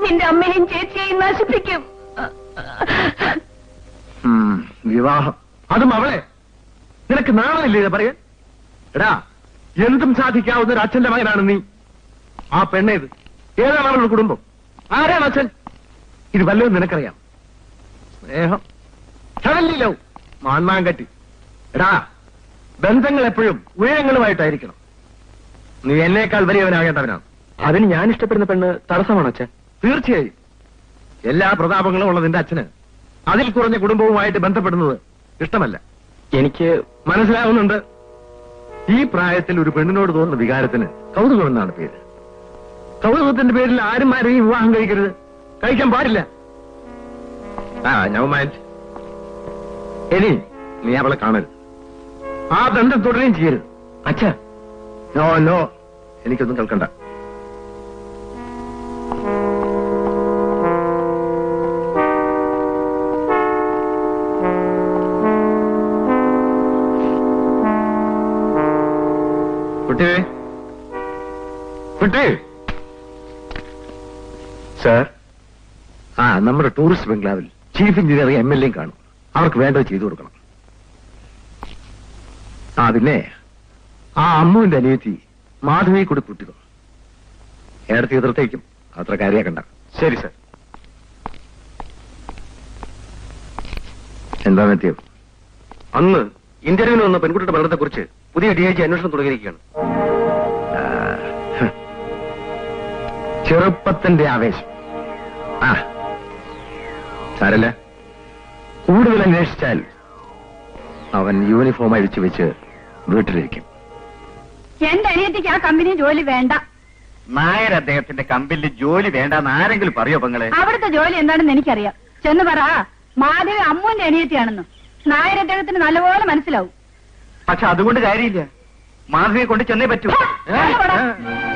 നിന്റെ അമ്മയെയും ചേച്ചിയെയും നശിപ്പിക്കും. വിവാഹം, അതും അവളെ. നിനക്ക് നാണമില്ലേ ഇത് പറയാൻ? എടാ, എന്തും സാധിക്കാവുന്ന ഒരു അച്ഛന്റെ മകനാണ് നീ. ആ പെണ്ണേത്? ഏതാണ് അവളുടെ കുടുംബം? ആരാണ് അച്ഛൻ? ഇത് വല്ലതും നിനക്കറിയാം? സ്നേഹം, ചടലിലോ മാന്മാങ്കട്ടി. എടാ, ബന്ധങ്ങൾ എപ്പോഴും ഉയരങ്ങളുമായിട്ടായിരിക്കണം. നീ എന്നേക്കാൾ വലിയവനാകേണ്ടവനാണ്. അതിന് ഞാൻ ഇഷ്ടപ്പെടുന്ന പെണ്ണ് തടസ്സമാണോ അച്ഛൻ? തീർച്ചയായും. എല്ലാ പ്രതാപങ്ങളും ഉള്ള നിന്റെ അച്ഛന് അതിൽ കുറഞ്ഞ കുടുംബവുമായിട്ട് ബന്ധപ്പെടുന്നത് ഇഷ്ടമല്ല. എനിക്ക് മനസ്സിലാവുന്നുണ്ട്. ഈ പ്രായത്തിൽ ഒരു പെണ്ണിനോട് തോന്നുന്ന വികാരത്തിന് കൗതുകം എന്നാണ് പേര്. കൗതുകത്തിന്റെ പേരിൽ ആരും ആരെയും വിവാഹം കഴിക്കരുത്, കഴിക്കാൻ പാടില്ല. Never mind. ഇനി നീ അവളെ കാണരുത്, ആ ബന്ധം തുടരുകയും ചെയ്യരുത്. അച്ഛാ, നോ നോ, എനിക്കൊന്നും കേൾക്കണ്ട. കുട്ടി, കുട്ടി. സാർ, നമ്മുടെ ടൂറിസ്റ്റ് ബംഗ്ലാവിൽ ചീഫ് എഞ്ചിനീയർ MLA കാണും. അവർക്ക് വേണ്ടത് ചെയ്തു കൊടുക്കണം. പിന്നെ ആ അമ്മുവിന്റെ അനിയത്തി മാധവിയെ കൂടി കൂട്ടുക. ഏടത്തി എതിർത്തേക്കും, അത്ര കാര്യാക്കണ്ട. ശരി സാർ. എന്താ വ്യത്യം? അന്ന് ഇന്റർവ്യൂവിന് വന്ന പെൺകുട്ടിയുടെ മരണത്തെക്കുറിച്ച് പുതിയ DIG അന്വേഷണം തുടങ്ങിയിരിക്കുകയാണ്. ചെറുപ്പത്തിന്റെ ആവേശം. സാരല്ല, കൂടുതൽ അന്വേഷിച്ചാൽ അവൻ യൂണിഫോം അഴിച്ചു വെച്ച് വീട്ടിലിരിക്കും. എന്റെ അനിയത്തിക്ക് ആ കമ്പനി ജോലി വേണ്ട. നായർ അദ്ദേഹത്തിന്റെ കമ്പനിയിൽ ജോലി വേണ്ടെന്ന് ആരെങ്കിലും പറയോ പെങ്ങളെ? അവിടുത്തെ ജോലി എന്താണെന്ന് എനിക്കറിയാം. ചെന്ന് പറ മാധവി അമ്മുവിന്റെ അനിയത്തിയാണെന്ന്. നായർ അദ്ദേഹത്തിന് നല്ലപോലെ മനസ്സിലാവും. പക്ഷെ അതുകൊണ്ട് കാര്യമില്ല, മാധവിയെ കൊണ്ട് ചെന്നേ പറ്റൂ.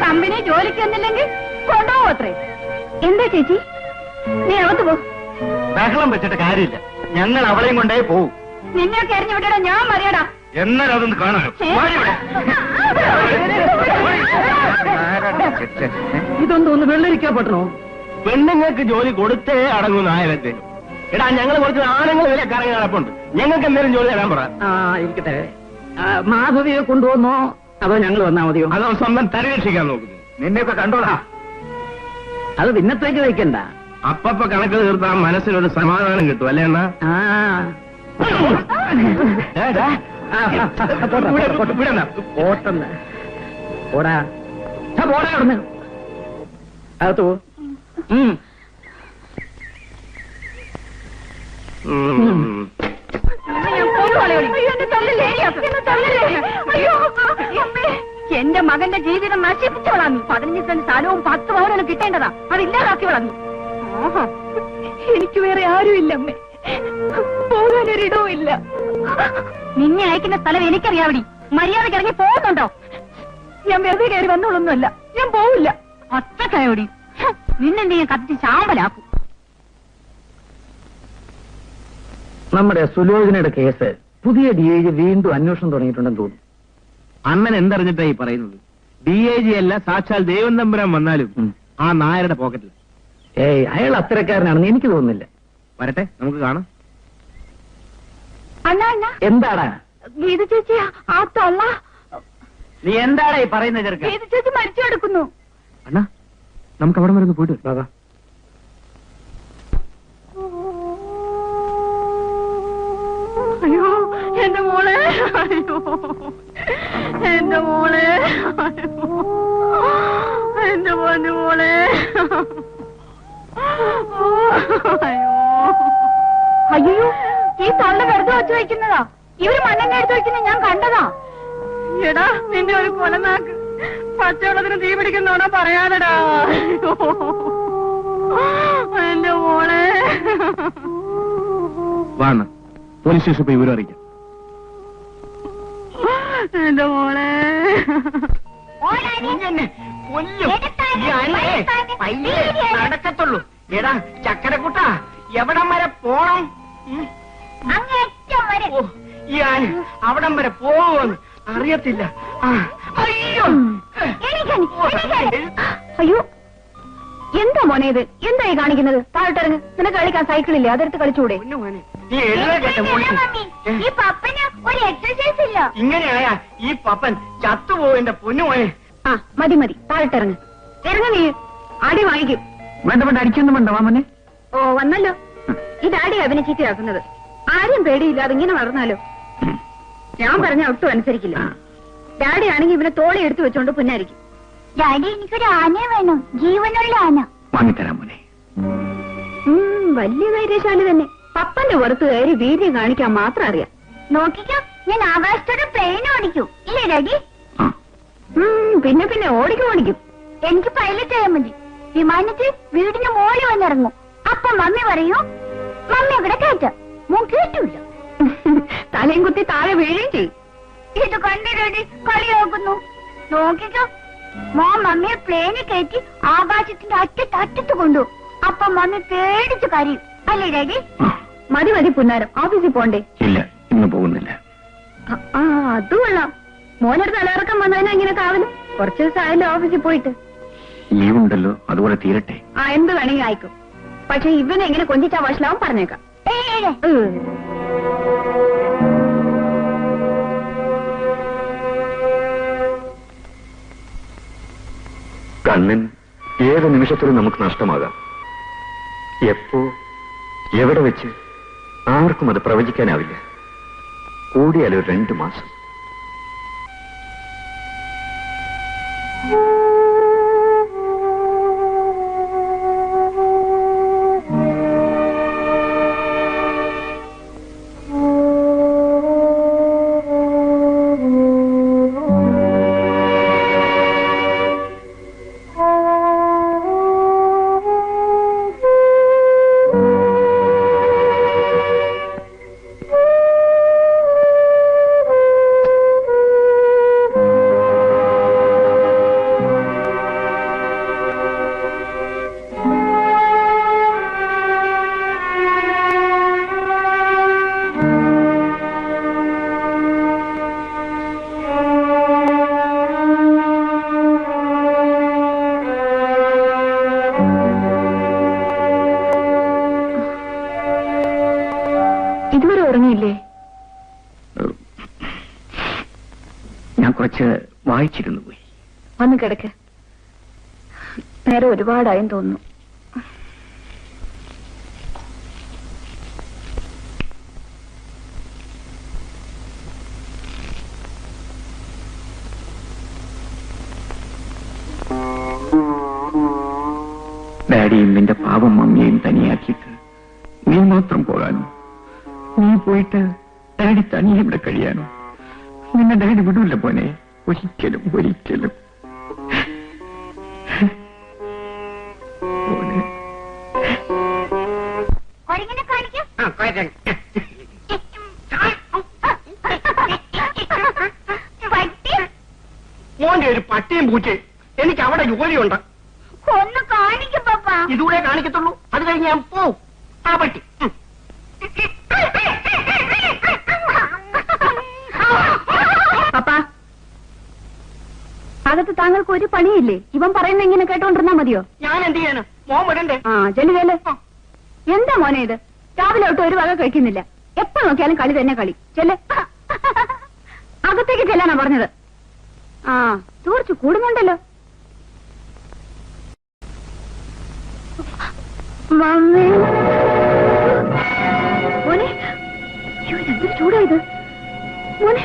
കമ്പനി ജോലിക്ക് എന്നില്ലെങ്കിൽ കൊണ്ടുപോകും അത്രേ. എന്താ ചേച്ചി, നീ അകത്ത് പോ. ബഹളം വെച്ചിട്ട് കാര്യമില്ല, ഞങ്ങൾ അവളെയും കൊണ്ടേ പോവും. നിന്നെയൊക്കെ എറിഞ്ഞു വിട്ടടാ, ഞാൻ മറിയടാ. എന്നാലും അതൊന്ന് കാണാനോ? ഇതൊന്നും ഒന്ന് വെള്ളരിക്കാൻ പറ്റണോ? പെണ്ണുങ്ങൾക്ക് ജോലി കൊടുത്തേ അടങ്ങും നായരത്തെ. എടാ, ഞങ്ങൾ കുറച്ച് ആണുങ്ങൾ വില കറങ്ങി നടപ്പുണ്ട്, ഞങ്ങൾക്ക് എന്തെങ്കിലും ജോലി തരാൻ പറ. ഇരിക്കട്ടെ. മാധവിയെ കൊണ്ടുവന്നോ അതോ ഞങ്ങൾ വന്നാ മതിയോ? അതോ സ്വന്തം തരരക്ഷിക്കാൻ നോക്കുന്നു? നിന്നെയൊക്കെ കണ്ടോളാ. അത് പിന്നത്തേക്ക് വയ്ക്കണ്ട. അപ്പപ്പ കണക്ക് തീർത്താൽ മനസ്സിനൊരു സമാധാനം കിട്ടും, അല്ലേ അണ്ണാ? ഓട്ടെന്ന് ഓടാ, പോടാ അവിടുന്ന്. അകത്ത് പോ. എന്റെ മകന്റെ ജീവിതം നശിപ്പിച്ചോളാം. 15 സെന്റ് സ്ഥലവും 10 പവനും കിട്ടേണ്ടതാ, അതില്ലാതാക്കിയോളാം. എനിക്ക് വേറെ ആരുമില്ല അമ്മേ, പോകാനൊരിടവും ഇല്ല. നിന്നെ അയക്കുന്ന സ്ഥലം എനിക്കറിയാവടി. മര്യാദയ്ക്ക് ഇറങ്ങി പോകുന്നുണ്ടോ? ഞാൻ വെറുതെ കയറി വന്നോളൊന്നുമല്ല, ഞാൻ പോവില്ല. ഒറ്റക്കയോടി നിന്നെന്ത് ഞാൻ കത്തിച്ച് ചാമ്പലാക്കും. നമ്മുടെ സുലോചനയുടെ കേസ് പുതിയ DIG വീണ്ടും അന്വേഷണം തുടങ്ങിയിട്ടുണ്ടെന്ന് തോന്നുന്നു. അണ്ണൻ എന്തറിഞ്ഞിട്ടായി പറയുന്നത്? DIG അല്ല, സാക്ഷാൽ ദൈവം തമ്പുരാൻ വന്നാലും ആ നായരുടെ പോക്കറ്റിൽ. അയാൾ അത്തരക്കാരനാണെന്ന് എനിക്ക് തോന്നുന്നില്ല. വരട്ടെ, നമുക്ക് കാണാം. അണ്ണാ അണ്ണാ, എന്താടാ ഗീത ചേച്ചി ആ തള്ള. നീ എന്താടാ ഈ പറയുന്ന ചെറുക്ക? ഗീത ചേച്ചി മരിച്ചു കിടക്കുന്നു. അണ്ണാ, നമുക്ക് അവിടെ വരെ ഒന്ന് പോയിട്ട് വരാം. അയ്യോ, എന്റെ മോളെ, എന്റെ മോളെ, എന്റെ പൊന്നു മോളെ. അയ്യോ, ഈ തള്ള വെറുതെ വച്ചു വയ്ക്കുന്നതാ. ഇവര് മണ്ണെണ്ണ എടുത്ത് വയ്ക്കുന്നത് ഞാൻ കണ്ടതാ. എടാ, നിന്റെ ഒരു കൊലനാക്ക് പച്ചവെള്ളത്തിന് തീ പിടിക്കുന്നോണോ പറയാതെടാ. എന്റെ മോളെ. വാണ് പോലീസ് സ്റ്റേഷൻ പോയി വിവരം അറിയിക്കാം. എന്റെ മോളെ. നടക്കത്തുള്ളൂ. എടാ ചക്കരക്കുട്ട, എവിടം വരെ പോണം? ഞാൻ അവിടം വരെ പോകുമെന്ന് അറിയത്തില്ല. അയ്യോ, അയ്യോ, എന്താ മോനെ ഇത്? എന്തായി കാണിക്കുന്നത്? താഴോട്ടിറങ്ങ്. നിനക്ക് കളിക്കാൻ സൈക്കിളില്ലേ? അതെടുത്ത് കളിച്ചൂടെ? നീ എഴുതേട്ടെ. ഇങ്ങനെയായ ഈ പപ്പൻ ചത്തുപോകും എന്റെ പൊന്നുമോനെ. ആ മതി മതി, താഴോട്ടിറങ്ങ്. ഇറങ്ങ, നീ അടി വാങ്ങിക്കും. വേണ്ട വേണ്ട, അടിക്കൊന്നും വേണ്ട മാമനെ. ഓ വന്നല്ലോ. ഈ ഡാഡിയാ അവനെ ചീത്തയാക്കുന്നത്. ആരും പേടിയില്ലാതെ ഇങ്ങനെ വളർന്നാലോ? ഞാൻ പറഞ്ഞ ഒട്ടും അനുസരിക്കില്ല. ഡാഡി ആണെങ്കിൽ ഇവനെ തോളി എടുത്തു വെച്ചോണ്ട് പുന്നായിരിക്കും. ഡാഡി, എനിക്കൊരു ആനയെ വേണം, ജീവനുള്ള ആന. വാങ്ങിത്തരാം മോനെ. വലിയ ധൈര്യശാലി തന്നെ. പപ്പന്റെ പുറത്ത് കയറി വീര്യം കാണിക്കാൻ മാത്രം അറിയാം. നോക്കിക്കോ, ഞാൻ ആകാശത്തോടെ പ്ലെയിൻ ഓടിക്കും. ഇല്ലേ ഡാഡി? പിന്നെ പിന്നെ ഓടിക്കും. എനിക്ക് പൈലറ്റ് ആയാൽ മതി. വിമാനത്തിൽ വീടിന് മോളിൽ വന്നിറങ്ങും. അപ്പൊ മമ്മി പറയൂ, മമ്മി അവിടെ കയറ്റാം. മോൻ കേട്ടില്ല. തലയും കുത്തി താഴെ വീഴുകയും ചെയ്യും. ഇത് കണ്ടിട്ട് കളിയാക്കുന്നു. നോക്കിക്കോ, മോൻ മമ്മിയെ പ്ലെയിനിൽ കയറ്റി ആകാശത്തിന്റെ അറ്റത്ത് കൊണ്ടു. അപ്പൊ മമ്മി പേടിച്ച് കരയും. അല്ലേ ഡാഡി? മതി മതി പുന്നാരം, ഓഫീസിൽ പോണ്ടേ? ഇല്ല, ഇന്ന് പോകുന്നില്ല. അത് കൊള്ളാം. മോനൊരു തലയിറക്കം വന്നതിനാ ഇങ്ങനെ കാവല്. കുറച്ചു ദിവസം ആയല്ലോ ഓഫീസിൽ പോയിട്ട്. ലീവ് ഉണ്ടല്ലോ, അതുപോലെ തീരട്ടെ. എന്ത് വേണമെങ്കിൽ ആയിക്കും. പക്ഷെ ഇവനെ എങ്ങനെ കൊഞ്ചിച്ചാ വഷളാവും പറഞ്ഞേക്കാം. കണ്ണൻ ഏത് നിമിഷത്തിലും നമുക്ക് നഷ്ടമാകാം. എപ്പോ എവിടെ വെച്ച് ആർക്കും അത് പ്രവചിക്കാനാവില്ല. കൂടിയാൽ ഒരു 2 മാസം. ഇതുവരെ ഉറങ്ങിയില്ലേ? ഞാൻ കുറച്ച് വായിച്ചിരുന്നു പോയി. വന്ന് കിടക്ക്. നേരെ ഒരുപാടായും തോന്നുന്നു. ഡാഡിയും നിന്റെ പാവം മമ്മിയെയും തനിയാക്കിയിട്ട് നീ മാത്രം പോകാനോ? നീ പോയിട്ട് ഡാഡി തനിയെ ഇവിടെ കഴിയാനോ? നിന്നെ ഡാഡി വിടൂല്ല പോനെ, ഒരിക്കലും ഒരിക്കലും. മോന്റെ ഒരു പട്ടിയും പൂച്ചയും എനിക്ക് അവിടെ ജോലിയുണ്ട്. ഒന്ന് കാണിക്കും പപ്പ. ഇതുകൂടെ കാണിക്കത്തുള്ളൂ, അത് കഴിഞ്ഞ് ഞാൻ പോവും. ആ പട്ടി പപ്പാ, അകത്ത് താങ്കൾക്ക് ഒരു പണിയില്ലേ? ഇവൻ പറയുന്ന ഇങ്ങനെ കേട്ടോണ്ടിരുന്നാ മതിയോ? ഞാൻ എന്ത് ചെയ്യാനോ? മോൻ വിടണ്ടേ? ചെല്ലുകല്ലേ. എന്താ മോനെ ഇത്? രാവിലെ തൊട്ട് ഒരു വക കഴിക്കുന്നില്ല. എപ്പോ നോക്കിയാലും കളി തന്നെ കളി. ചെല്ല്. അകത്തേക്ക് ചെല്ലാനാ പറഞ്ഞത്. തൂർച്ചു കൂടുന്നുണ്ടല്ലോ. മമ്മി മോനെ, എന്തൊരു ചൂടായത്? മോനെ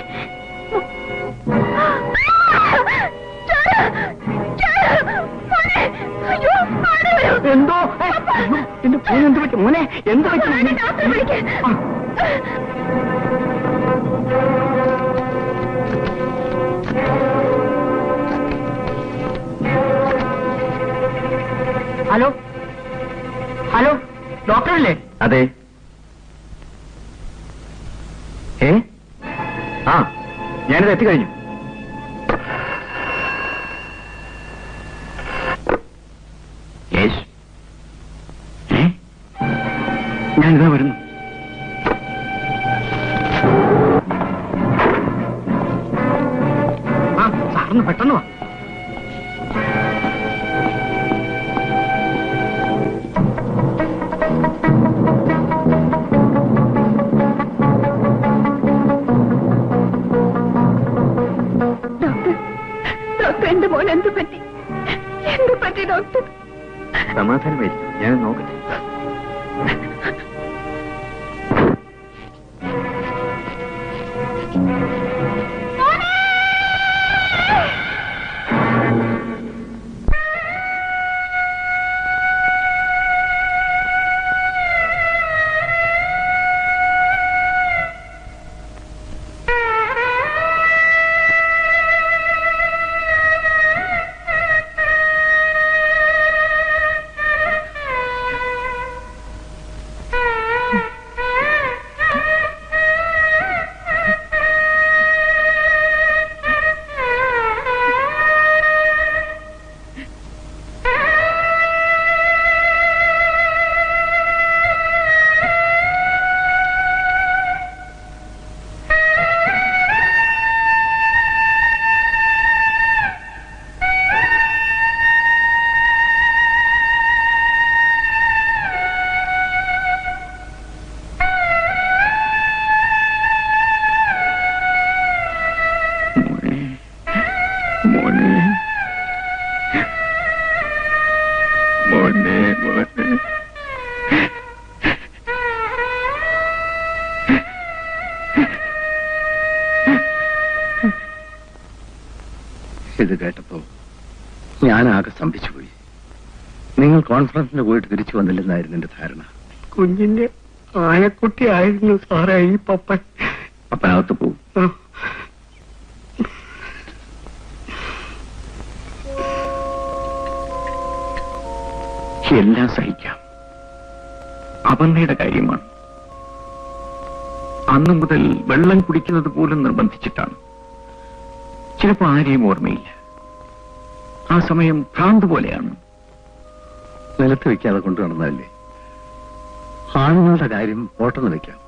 എന്തോ എന്റെ ഫോൺ എന്ത് പറ്റും മോനെ? എന്ത് പറ്റും? ഹലോ ഹലോ, ഡോക്ടറല്ലേ? അതെ. ഞാനിത് എത്തിക്കഴിഞ്ഞു. ഞാനിതാ വരുന്നു. സാറിന് പെട്ടെന്ന് വാ. ഡോക്ടർ എന്റെ മോൻ എന്ത് പറ്റി? എന്ത് പറ്റി ഡോക്ടർ? സമാധാനമായിരിക്കും, ഞാൻ നോക്കട്ടെ. ഇത് കേട്ടപ്പോ ഞാനാകെ സ്തംഭിച്ചുപോയി. നിങ്ങൾ കോൺഫറൻസിന് പോയിട്ട് തിരിച്ചു വന്നില്ലെന്നായിരുന്നു എന്റെ ധാരണ. കുഞ്ഞിന്റെ ആനക്കുട്ടി ആയിരുന്നു സാറേ ഈ പപ്പൻ. അപ്പനകത്ത് പോവും. എല്ലാം സഹിക്കാം. അപർണയുടെ കാര്യമാണ്. അന്നു മുതൽ വെള്ളം കുടിക്കുന്നത് പോലും നിർബന്ധിച്ചിട്ടാണ്. ചിലപ്പോ ആരെയും ഓർമ്മയില്ല. ആ സമയം ഭ്രാന്ത് പോലെയാണ്. നിലത്ത് വെക്കാതെ കൊണ്ടു നടന്നതല്ലേ. ആണുങ്ങളുടെ കാര്യം ഓട്ടന്ന് വെക്കാം.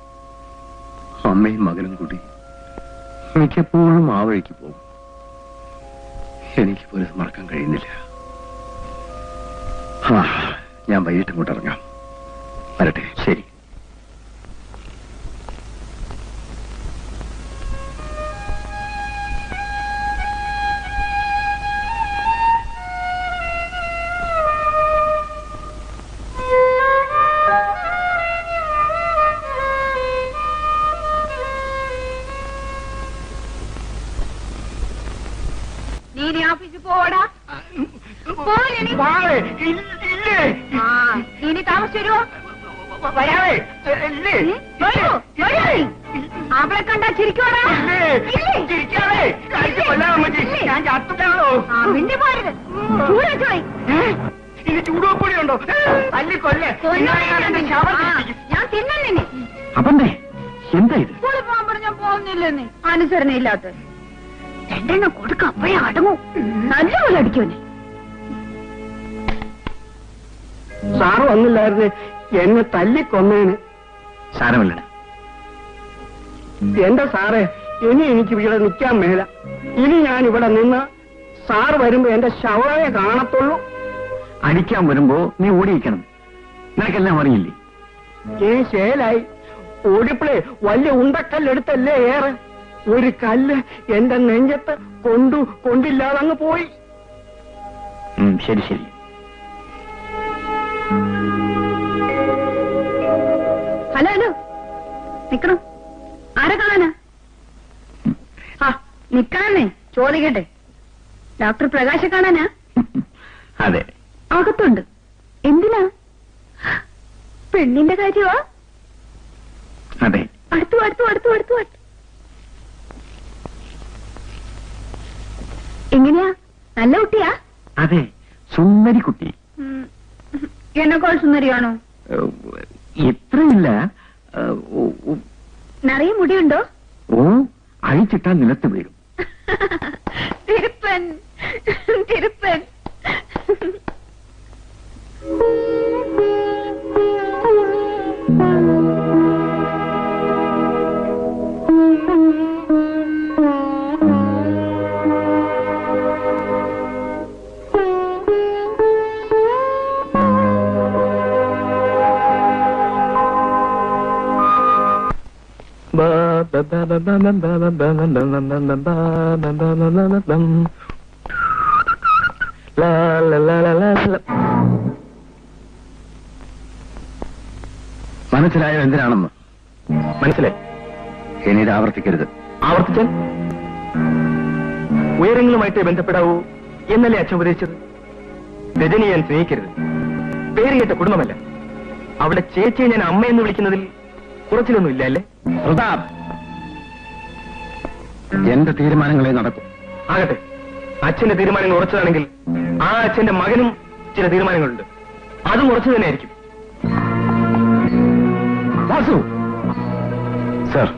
അമ്മയും മകനും കൂടി മിക്കപ്പോഴും ആ വഴിക്ക് പോകും. എനിക്ക് പോലും മറക്കാൻ കഴിയുന്നില്ല. ഞാൻ വൈകിട്ട് ഇങ്ങോട്ട് ഇറങ്ങാം. വരട്ടെ. ശരി. നീ ഓഫീസിൽ പോടാ. ഇനി താമസിച്ചു വരുമോ? അവളെ കണ്ടാ ചിരിക്കോടാ. മിണ്ടി പോരുത്. ഇനി ചൂടുവപ്പൊടിയുണ്ടോ? ഞാൻ തിന്നെ. അപ്പന്തേ എന്താ ഇത്? സ്കൂളിൽ പോകാൻ പറഞ്ഞാൽ പോകുന്നില്ലെന്നേ. അനുസരണയില്ലാത്ത രണ്ടെണ്ണം കൊടുക്ക. അപ്പോഴേ അടങ്ങൂ. നല്ലപോലെ അടിക്കുവനെ. സാറ് വന്നില്ലായിരുന്നേ എന്നെ തല്ലിക്കൊന്നേന്. സാരമല്ല. എന്റെ സാറേ, ഇനി എനിക്ക് ഇവിടെ നിൽക്കാൻ മേല. ഇനി ഞാൻ ഇവിടെ നിന്ന് സാറ് വരുമ്പോ എന്റെ ശവയെ കാണത്തുള്ളൂ. അടിക്കാൻ വരുമ്പോ നീ ഓടിയിരിക്കണം. നിനക്കെല്ലാം അറിയില്ലേ? ശേലായി. ഓടിപ്പളേ വലിയ ഉണ്ടക്കല്ലെടുത്തല്ലേ ഏറെ. ഒരു കല്ല് എന്റെ നെഞ്ചത്ത് കൊണ്ടില്ലാതെ അങ്ങ് പോയി. ശരി ശരി. ഹലോ ഹലോ, നിക്കണം. ആരെ കാണാനാ? നിക്കാന്നേ ചോദിക്കട്ടെ. ഡോക്ടർ പ്രകാശ കാണാനാ? അതെ. അകത്തുണ്ട്. എന്തിനാ? പെണ്ണിന്റെ കാര്യമാ? അതെ. അടുത്തു അടുത്തു അടുത്തു അടുത്തു അടുത്തു. എങ്ങനെയാ? നല്ല കുട്ടിയാ? അതെ, സുന്ദരി കുട്ടി. എന്നെക്കാൾ സുന്ദരിയാണോ? എത്രയില്ല. നിറയെ മുടിയുണ്ടോ? ഓ, അഴിച്ചിട്ടാൽ നിലത്ത് വീഴും. തിരുപ്പൻ തിരുപ്പൻ. മനസ്സിലായോ എന്തിനാണെന്ന്? മനസ്സിലായി. ഇനി ഇത് ആവർത്തിക്കരുത്. ആവർത്തിച്ചാൽ ഉയരങ്ങളുമായിട്ടേ ബന്ധപ്പെടാവൂ എന്നല്ലേ അച്ഛൻ ഉപദേശിച്ചത്? രജനി ഞാൻ സ്നേഹിക്കരുത്. പേര് കേട്ട കുടുംബമല്ല. അവിടെ ചേച്ചിയെ ഞാൻ അമ്മയെന്ന് വിളിക്കുന്നതിൽ കുറച്ചിലൊന്നും ഇല്ല അല്ലേ? പ്രതാപ്, എന്റെ തീരുമാനങ്ങളെ നടക്കും. ആകട്ടെ, അച്ഛന്റെ തീരുമാനങ്ങൾ ഉറച്ചതാണെങ്കിൽ ആ അച്ഛന്റെ മകനും ചില തീരുമാനങ്ങളുണ്ട്. അതും ഉറച്ചു തന്നെയായിരിക്കും. വാസു സർ,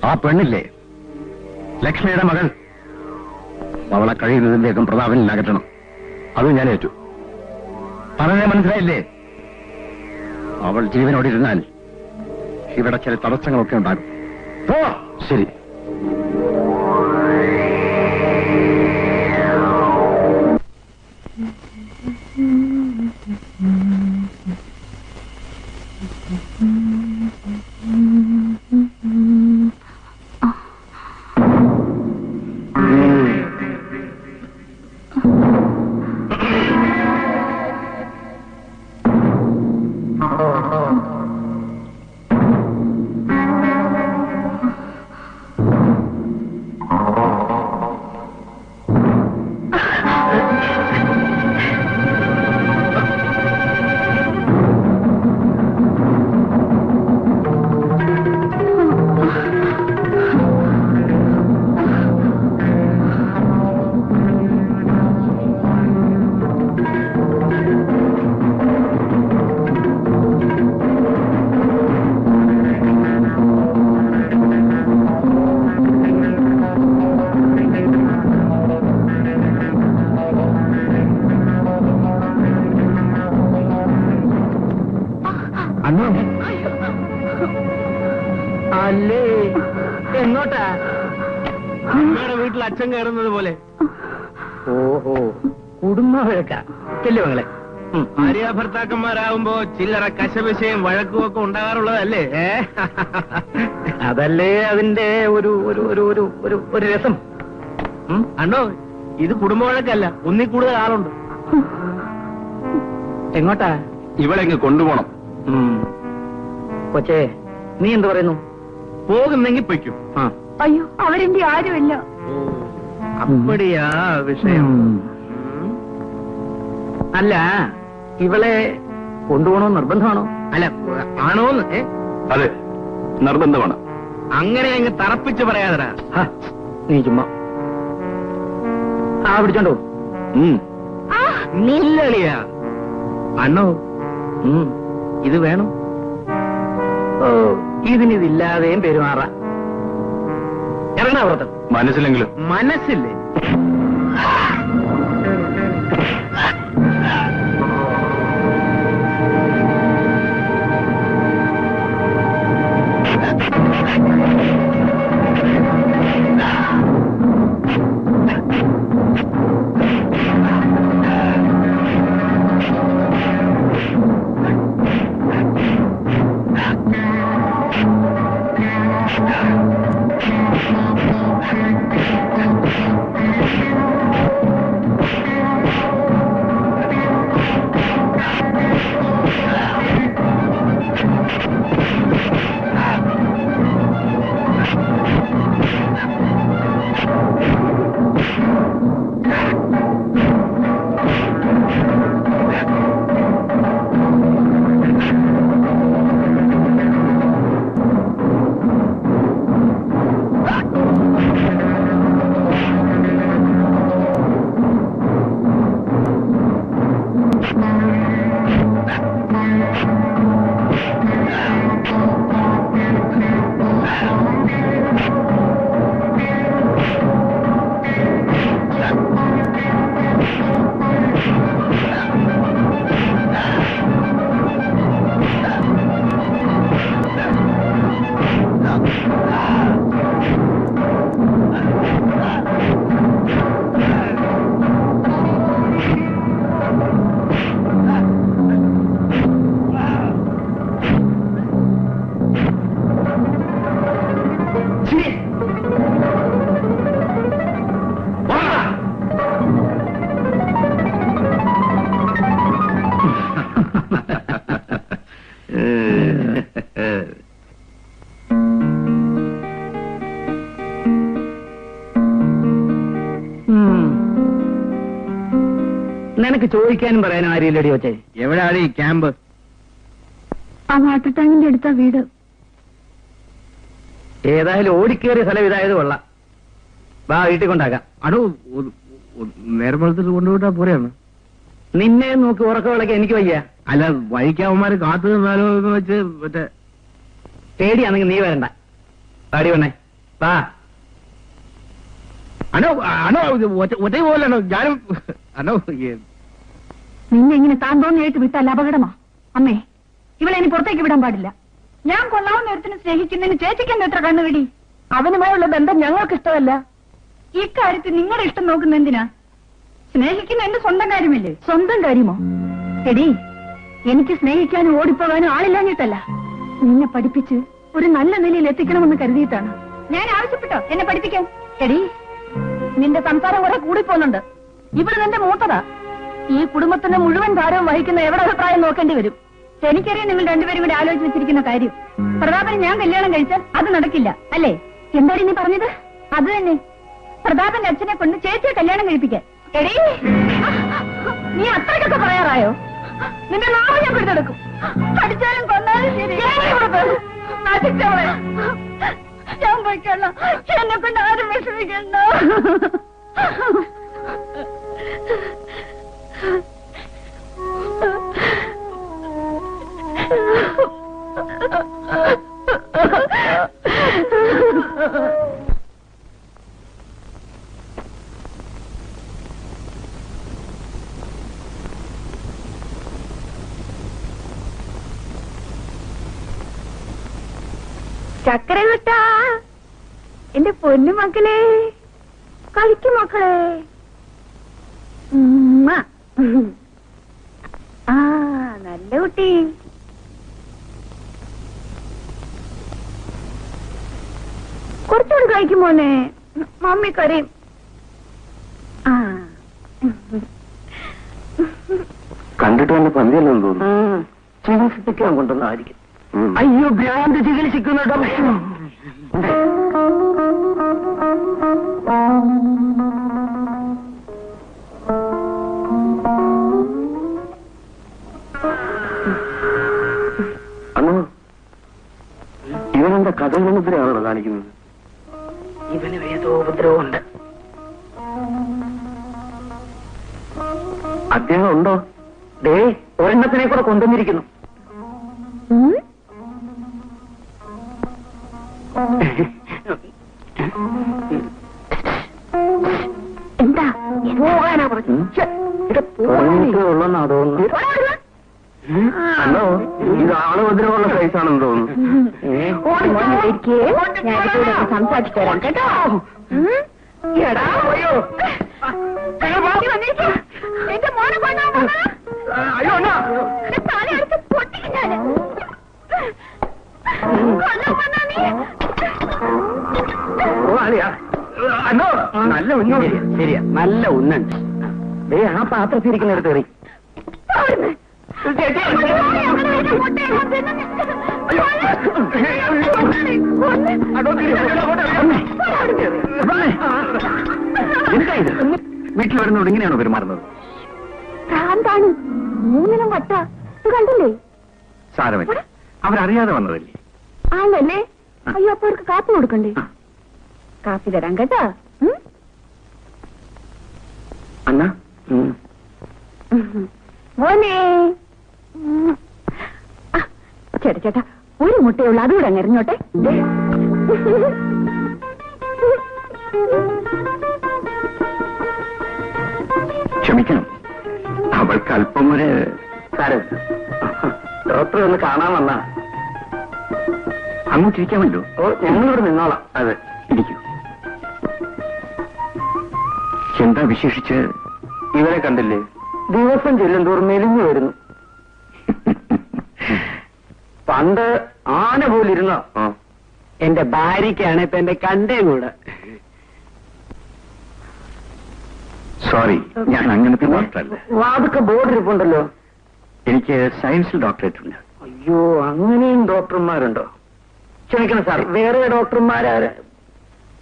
ആ പെണ്ണില്ലേ ലക്ഷ്മിയുടെ മകൾ, അവളെ കഴിയുന്നതിന് വേഗം പ്രതാപനിൽ അകറ്റണം. അത് ഞാൻ ഏറ്റു. പറഞ്ഞേ മനസ്സിലായില്ലേ? അവൾ ജീവനോടിരുന്നാൽ ഇവിടെ ചില തടസ്സങ്ങളൊക്കെ ഉണ്ടാകും. ശരി. അല്ലേ എങ്ങോട്ടാ? അമ്മയുടെ വീട്ടിൽ അച്ഛൻ കയറുന്നത് പോലെ. ഓഹോ, കുടുംബ വഴക്ക ചെല്ലു മകളെ. ഭാര്യ ഭർത്താക്കന്മാരാകുമ്പോ ചില്ലറ കശപിശയും വഴക്കും ഒക്കെ ഉണ്ടാകാറുള്ളതല്ലേ? അതല്ലേ അതിന്റെ ഒരു ഒരു ഒരു ഒരു ഒരു ഒരു രസം. അണ്ടോ, ഇത് കുടുംബ വഴക്കല്ല, ഒന്നിൽ കൂടുതൽ ആളുണ്ട്. എങ്ങോട്ടാ? ഇവളെങ്ങ് കൊണ്ടുപോണം. കൊച്ചേ, നീ എന്ത് പറയുന്നു? പോകുന്നെങ്കിൽ പൊയ്ക്കും. അയ്യോ, അവരെന്റെ ആരുമില്ല. അപ്പടിയാ വിഷയം. അല്ല, ഇവളെ കൊണ്ടുപോകണോ നിർബന്ധമാണോ? അല്ല, ആണോന്ന്? അതെ, നിർബന്ധമാണ്. അങ്ങനെ അങ്ങ് തറപ്പിച്ച് പറയാതടാ. നീ ചുമ്മാ പിടിച്ചോണ്ടോ? നില്ലളിയാ. അണ്ണോ, ഇത് വേണം. ഓ, ഇതിനിതില്ലാതെയും പെരുമാറാം. ഇറങ്ങണ പുറത്ത്. മനസ്സിലെങ്കിലും മനസ്സില്ലേ? നിനക്ക് ചോദിക്കാനും പറയാനും ആരെയില്ലടി വെച്ചേ? എവിടെയാണ് ഈ ക്യാമ്പ്? ആ വാട്ടർ ടാങ്കിന്റെ അടുത്ത വീട്. ഏതായാലും ഓടിക്കേറിയ സ്ഥലം ഇതായത് കൊള്ളാം. വാ, വീട്ടിൽ കൊണ്ടാക്കാം. അടോ നേരത്തെ കൊണ്ടുപോയിട്ടാ പോരെയാണ്. നിന്നെ നോക്കി ഉറക്ക വിളക്ക് എനിക്ക് വയ്യ. അല്ല, വഴിക്കാവന്മാര് കാത്തു നിന്നാലോ എന്ന് വെച്ച് മറ്റേ പേടിയാണെങ്കിൽ നീ വരണ്ട. പാടി വേണേ വാ. അനോ അനോ ഒറ്റ പോലോ ഞാനും അനോ. നിന്നെ ഇങ്ങനെ താൻ തോന്നിയായിട്ട് വിട്ടാൽ അപകടമാ. അമ്മേ, ഇവളെ ഇനി പുറത്തേക്ക് വിടാൻ പാടില്ല. ഞാൻ കൊള്ളാവുന്ന ഒരുത്തിനെ സ്നേഹിക്കുന്നതിന് ചേച്ചിക്കെന്താ എത്ര കണ്ണുപിടി? അവനുമായുള്ള ബന്ധം ഞങ്ങൾക്ക് ഇഷ്ടമല്ല. ഇക്കാര്യത്തിൽ നിങ്ങളുടെ ഇഷ്ടം നോക്കുന്ന എന്തിനാ? സ്നേഹിക്കുന്ന എന്റെ സ്വന്തം കാര്യമല്ലേ? സ്വന്തം കാര്യമോ? എടി, എനിക്ക് സ്നേഹിക്കാനും ഓടിപ്പോകാനും ആളില്ലാഞ്ഞിട്ടല്ല, നിന്നെ പഠിപ്പിച്ച് ഒരു നല്ല നിലയിൽ എത്തിക്കണമെന്ന് കരുതിയിട്ടാണ് ഞാൻ ആവശ്യപ്പെട്ടോ എന്നെ പഠിപ്പിക്കാൻ. എടി, നിന്റെ സംസാരം കുറെ കൂടിപ്പോന്നുണ്ട്. ഇവിടെ നിന്റെ മൂത്തതാ. ഈ കുടുംബത്തിന്റെ മുഴുവൻ ഭാരവും വഹിക്കുന്ന എവിടെ അഭിപ്രായം നോക്കേണ്ടി വരും. എനിക്കറിയാം നിങ്ങൾ രണ്ടുപേരും കൂടി ആലോചിച്ച് വെച്ചിരിക്കുന്ന കാര്യം. പ്രതാപന് ഞാൻ കല്യാണം കഴിച്ചാൽ അത് നടക്കില്ല, അല്ലേ? എന്താടി നീ പറഞ്ഞത്? അത് തന്നെ, പ്രതാപന്റെ അച്ഛനെ കൊണ്ട് ചേച്ചിയെ കല്യാണം കഴിപ്പിക്കാൻ. എടീ, നീ അത്രയ്ക്കൊക്കെ പറയാറായോ? നിന്റെ നാളെ ഞാൻ പിടിച്ചെടുക്കും. അടിച്ചാലും കൊന്നാലും ശരി. നാശിച്ചവളെ, ഞാൻ പോയിക്കോളാം. എന്നെ കൊണ്ട് ആരും വിഷമിക്കണ്ട. ചക്കര കിട്ടാ എന്റെ പൊന്നു മക്കളെ, കളിക്കും മക്കളെ. ആ, നല്ല കുട്ടി. കുറച്ചുകൂടി കഴിക്കും മോനെ, മമ്മി കരയും. ആ, കണ്ടിട്ട് വന്ന പന്തിയല്ലെന്ന് തോന്നുന്നു. ചികിത്സിക്കാൻ കൊണ്ടുവന്നായിരിക്കും. അയ്യോ, ഭ്രാന്ത് ചികിത്സിക്കുന്നുണ്ടോ? അന്നോ ഇവനെന്താ കഥകളുപദ്രവമാണോ കാണിക്കുന്നത്? ഇവന് ഏതോ ഉപദ്രവമുണ്ട്. അദ്ദേഹം ഉണ്ടോ? ഡേ, ഒരെണ്ണത്തിനെ കൂടെ കൊണ്ടുവന്നിരിക്കുന്നു. എന്താ പോകാനാ പറഞ്ഞു. ഉള്ളെന്നാ തോന്നുന്നു. അല്ലോ, ഇത് ആളുപദ്രവമുള്ള സൈസാണെന്ന് തോന്നുന്നു. സംസാരിച്ചു തരാം കേട്ടോ. എന്റെ മോനെ തലയെടുത്ത് പൊട്ടിക്കും ഞാന്. അന്നോ നല്ല ഉന്നുണ്ട്. ശരിയാ, നല്ല ഉന്നുണ്ട്. ദേ, ആ പാത്രത്തിരിക്കുന്നിടത്ത് കയറി. എന്താ ഇത്? വീട്ടിൽ വരുന്നോട് ഇങ്ങനെയാണോ പെരുമാറുന്നത്? ഭ്രാന്താണ്, മൂന്നിനും വട്ട. കണ്ടില്ലേ? സാരമില്ല, അവരറിയാതെ വന്നതല്ലേ. ആണല്ലേ? അയ്യോ, അപ്പൊ അവർക്ക് കാപ്പി കൊടുക്കണ്ടേ? കാപ്പി തരാം കേട്ടാ. അന്ന മോനെ, ചേട്ടാ ഒരു മുട്ടയുള്ള അതുകൂടെ അങ്ങ് എറിഞ്ഞോട്ടെ. ക്ഷമിക്കണം, അവൾക്ക് അല്പം ഒരു ഡോക്ടറെ ഒന്ന് കാണാൻ വന്ന. അങ്ങോട്ടിരിക്കാമല്ലോ. ഞങ്ങളിവിടെ നിന്നോളാം. അതെ, ഇരിക്കൂ. എന്താ വിശേഷിച്ച്? ഇവരെ കണ്ടില്ലേ? ദിവസം ചെല്ലുന്തോറും മെലിഞ്ഞു വരുന്നു. പണ്ട് ആന പോലിരുന്ന എന്റെ ഭാര്യയ്ക്കാണ് ഇപ്പൊ എന്റെ കണ്ടേ കൂടെ. സോറി, ഞാൻ അങ്ങനത്തെ ഡോക്ടറല്ല. വാതൊക്കെ ബോർഡ് ഇരിപ്പുണ്ടല്ലോ. എനിക്ക് സയൻസിൽ ഡോക്ടറേറ്റ് ഉണ്ട്. അയ്യോ, അങ്ങനെയും ഡോക്ടർമാരുണ്ടോ? ക്ഷമിക്കണം സാർ, വേറെ ഡോക്ടർമാരാര്?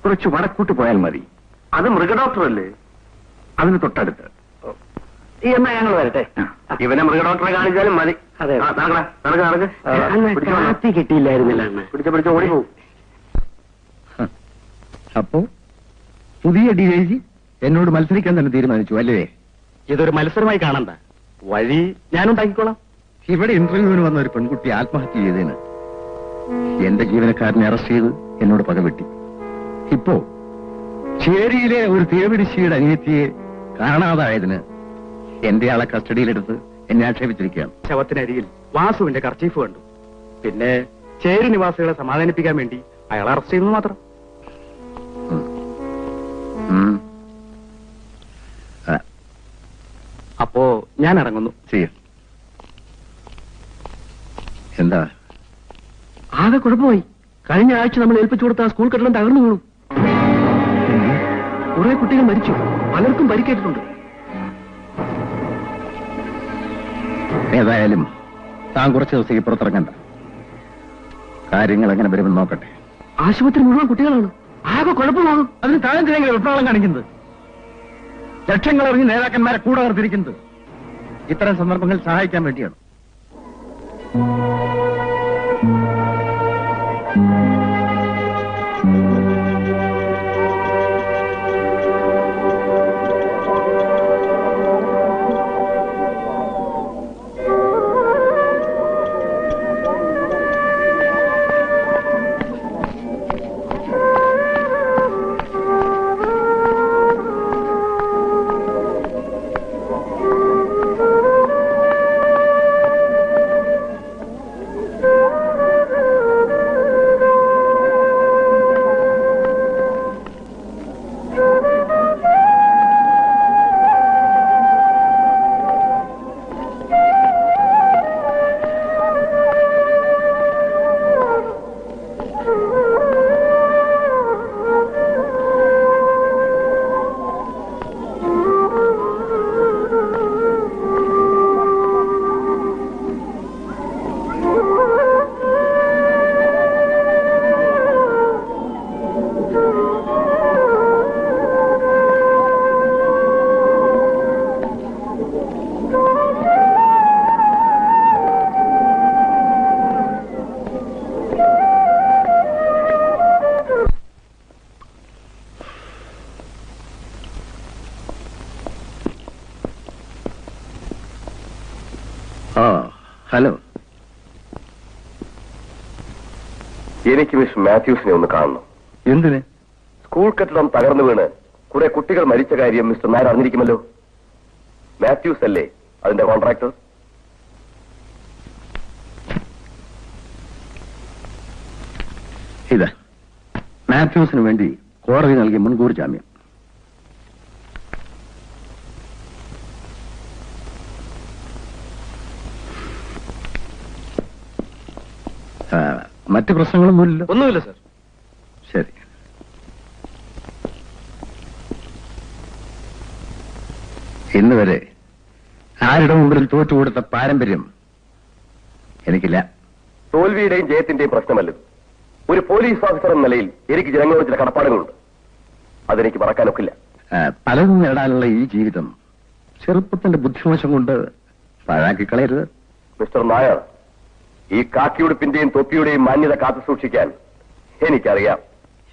കുറച്ച് വടക്കൂട്ട് പോയാൽ മതി. അത് മൃഗഡോക്ടറല്ലേ? അതിന് തൊട്ടടുത്ത്. എന്നാ ഞങ്ങൾ വരട്ടെ. ഇവനെ മൃഗഡോക്ടറെ കാണിച്ചാലും മതി. അതെ, നടക്ക് കിട്ടിയില്ലായിരുന്നില്ല. പിടിച്ച ഓടിപ്പോവും. അപ്പോ പുതിയ DIG എന്നോട് മത്സരിക്കാൻ തന്നെ തീരുമാനിച്ചു അല്ലേ? ഇതൊരു മത്സരമായി കാണണ്ട, വഴി ഞാനുണ്ടാക്കിക്കോളാം. ഇവിടെ ഇന്റർവ്യൂവിന് വന്ന ഒരു പെൺകുട്ടി ആത്മഹത്യ ചെയ്തതിന് എന്റെ ജീവനക്കാരനെ അറസ്റ്റ് ചെയ്ത് എന്നോട് പകവെട്ടി. ഇപ്പോ ചേരിയിലെ ഒരു തീപിടിച്ചിയുടെ അനിയത്തിയെ കാണാതായതിന് എന്റെ ആളെ കസ്റ്റഡിയിലെടുത്ത് എന്നെ ആക്ഷേപിച്ചിരിക്കുകയാണ്. ശവത്തിനരികിൽ വാസുവിന്റെ കർച്ചീഫ് കണ്ടു. പിന്നെ ചേരി നിവാസികളെ സമാധാനിപ്പിക്കാൻ വേണ്ടി അയാളെ അറസ്റ്റ് ചെയ്യുന്നു മാത്രം. അപ്പോ ഞാൻ ഇറങ്ങുന്നു. ചെയ്യും. എന്താ ആകെ കുഴപ്പമായി. കഴിഞ്ഞ ആഴ്ച നമ്മൾ ഏൽപ്പിച്ചു കൊടുത്ത സ്കൂൾ കെട്ടിടം തകർന്നു വീണു. കുറെ കുട്ടികൾ മരിച്ചു, പലർക്കും പരിക്കേറ്റിട്ടുണ്ട്. ഏതായാലും താൻ കുറച്ച് ദിവസത്തേക്ക് പുറത്തിറങ്ങണ്ട. കാര്യങ്ങൾ എങ്ങനെ വരുമെന്ന് നോക്കട്ടെ. ആശുപത്രി മുഴുവൻ കുട്ടികളാണ്, ആകെ കുഴപ്പമാകും. അതിന് താൻ എന്തിനെങ്കിലും വിപ്ലവം കാണിക്കുന്നത്? ലക്ഷങ്ങൾ എറിഞ്ഞ് നേതാക്കന്മാരെ കൂടെ നിർത്തിയിരിക്കുന്നത് ഇത്തരം സന്ദർഭങ്ങൾ സഹായിക്കാൻ വേണ്ടിയാണ്. ഹലോ, എനിക്ക് മിസ് മാത്യൂസിനെ ഒന്ന് കാണണം. എന്തിന്? സ്കൂൾ കെട്ടിടം തകർന്നു വീണ് കുറെ കുട്ടികൾ മരിച്ച കാര്യം മിസ്റ്റർ നായർ അറിഞ്ഞിരിക്കുമല്ലോ. മാത്യൂസ് അല്ലേ അതിന്റെ കോൺട്രാക്ടർ? ഇതാ മാത്യൂസിന് വേണ്ടി കോടതി നൽകിയ മുൻകൂർ ജാമ്യം. മറ്റ് പ്രശ്നങ്ങളൊന്നുമില്ലല്ലോ? ഒന്നുമില്ല സർ. ശരി. ഇന്ന് വരെ ആരുടെ മുമ്പിലും തോറ്റുകൊടുത്ത പാരമ്പര്യം എനിക്കില്ല. തോൽവിയുടെയും ജയത്തിന്റെയും പ്രശ്നമല്ലത്. ഒരു പോലീസ് ഓഫീസർ എന്ന നിലയിൽ എനിക്ക് ജനങ്ങളോട് ചില കടപ്പാടുകളുണ്ട്. അതെനിക്ക് മറക്കാനൊക്കില്ല. പലതും നേടാനുള്ള ഈ ജീവിതം ചെറുപ്പത്തിന്റെ ബുദ്ധിമോശം കൊണ്ട് പാഴാക്കി കളയരുത്. മിസ്റ്റർ നായർ, ഈ കാക്കിയുടുപ്പിന്റെയും തൊപ്പിയുടെയും മാന്യത കാത്തു സൂക്ഷിക്കാൻ എനിക്കറിയാം.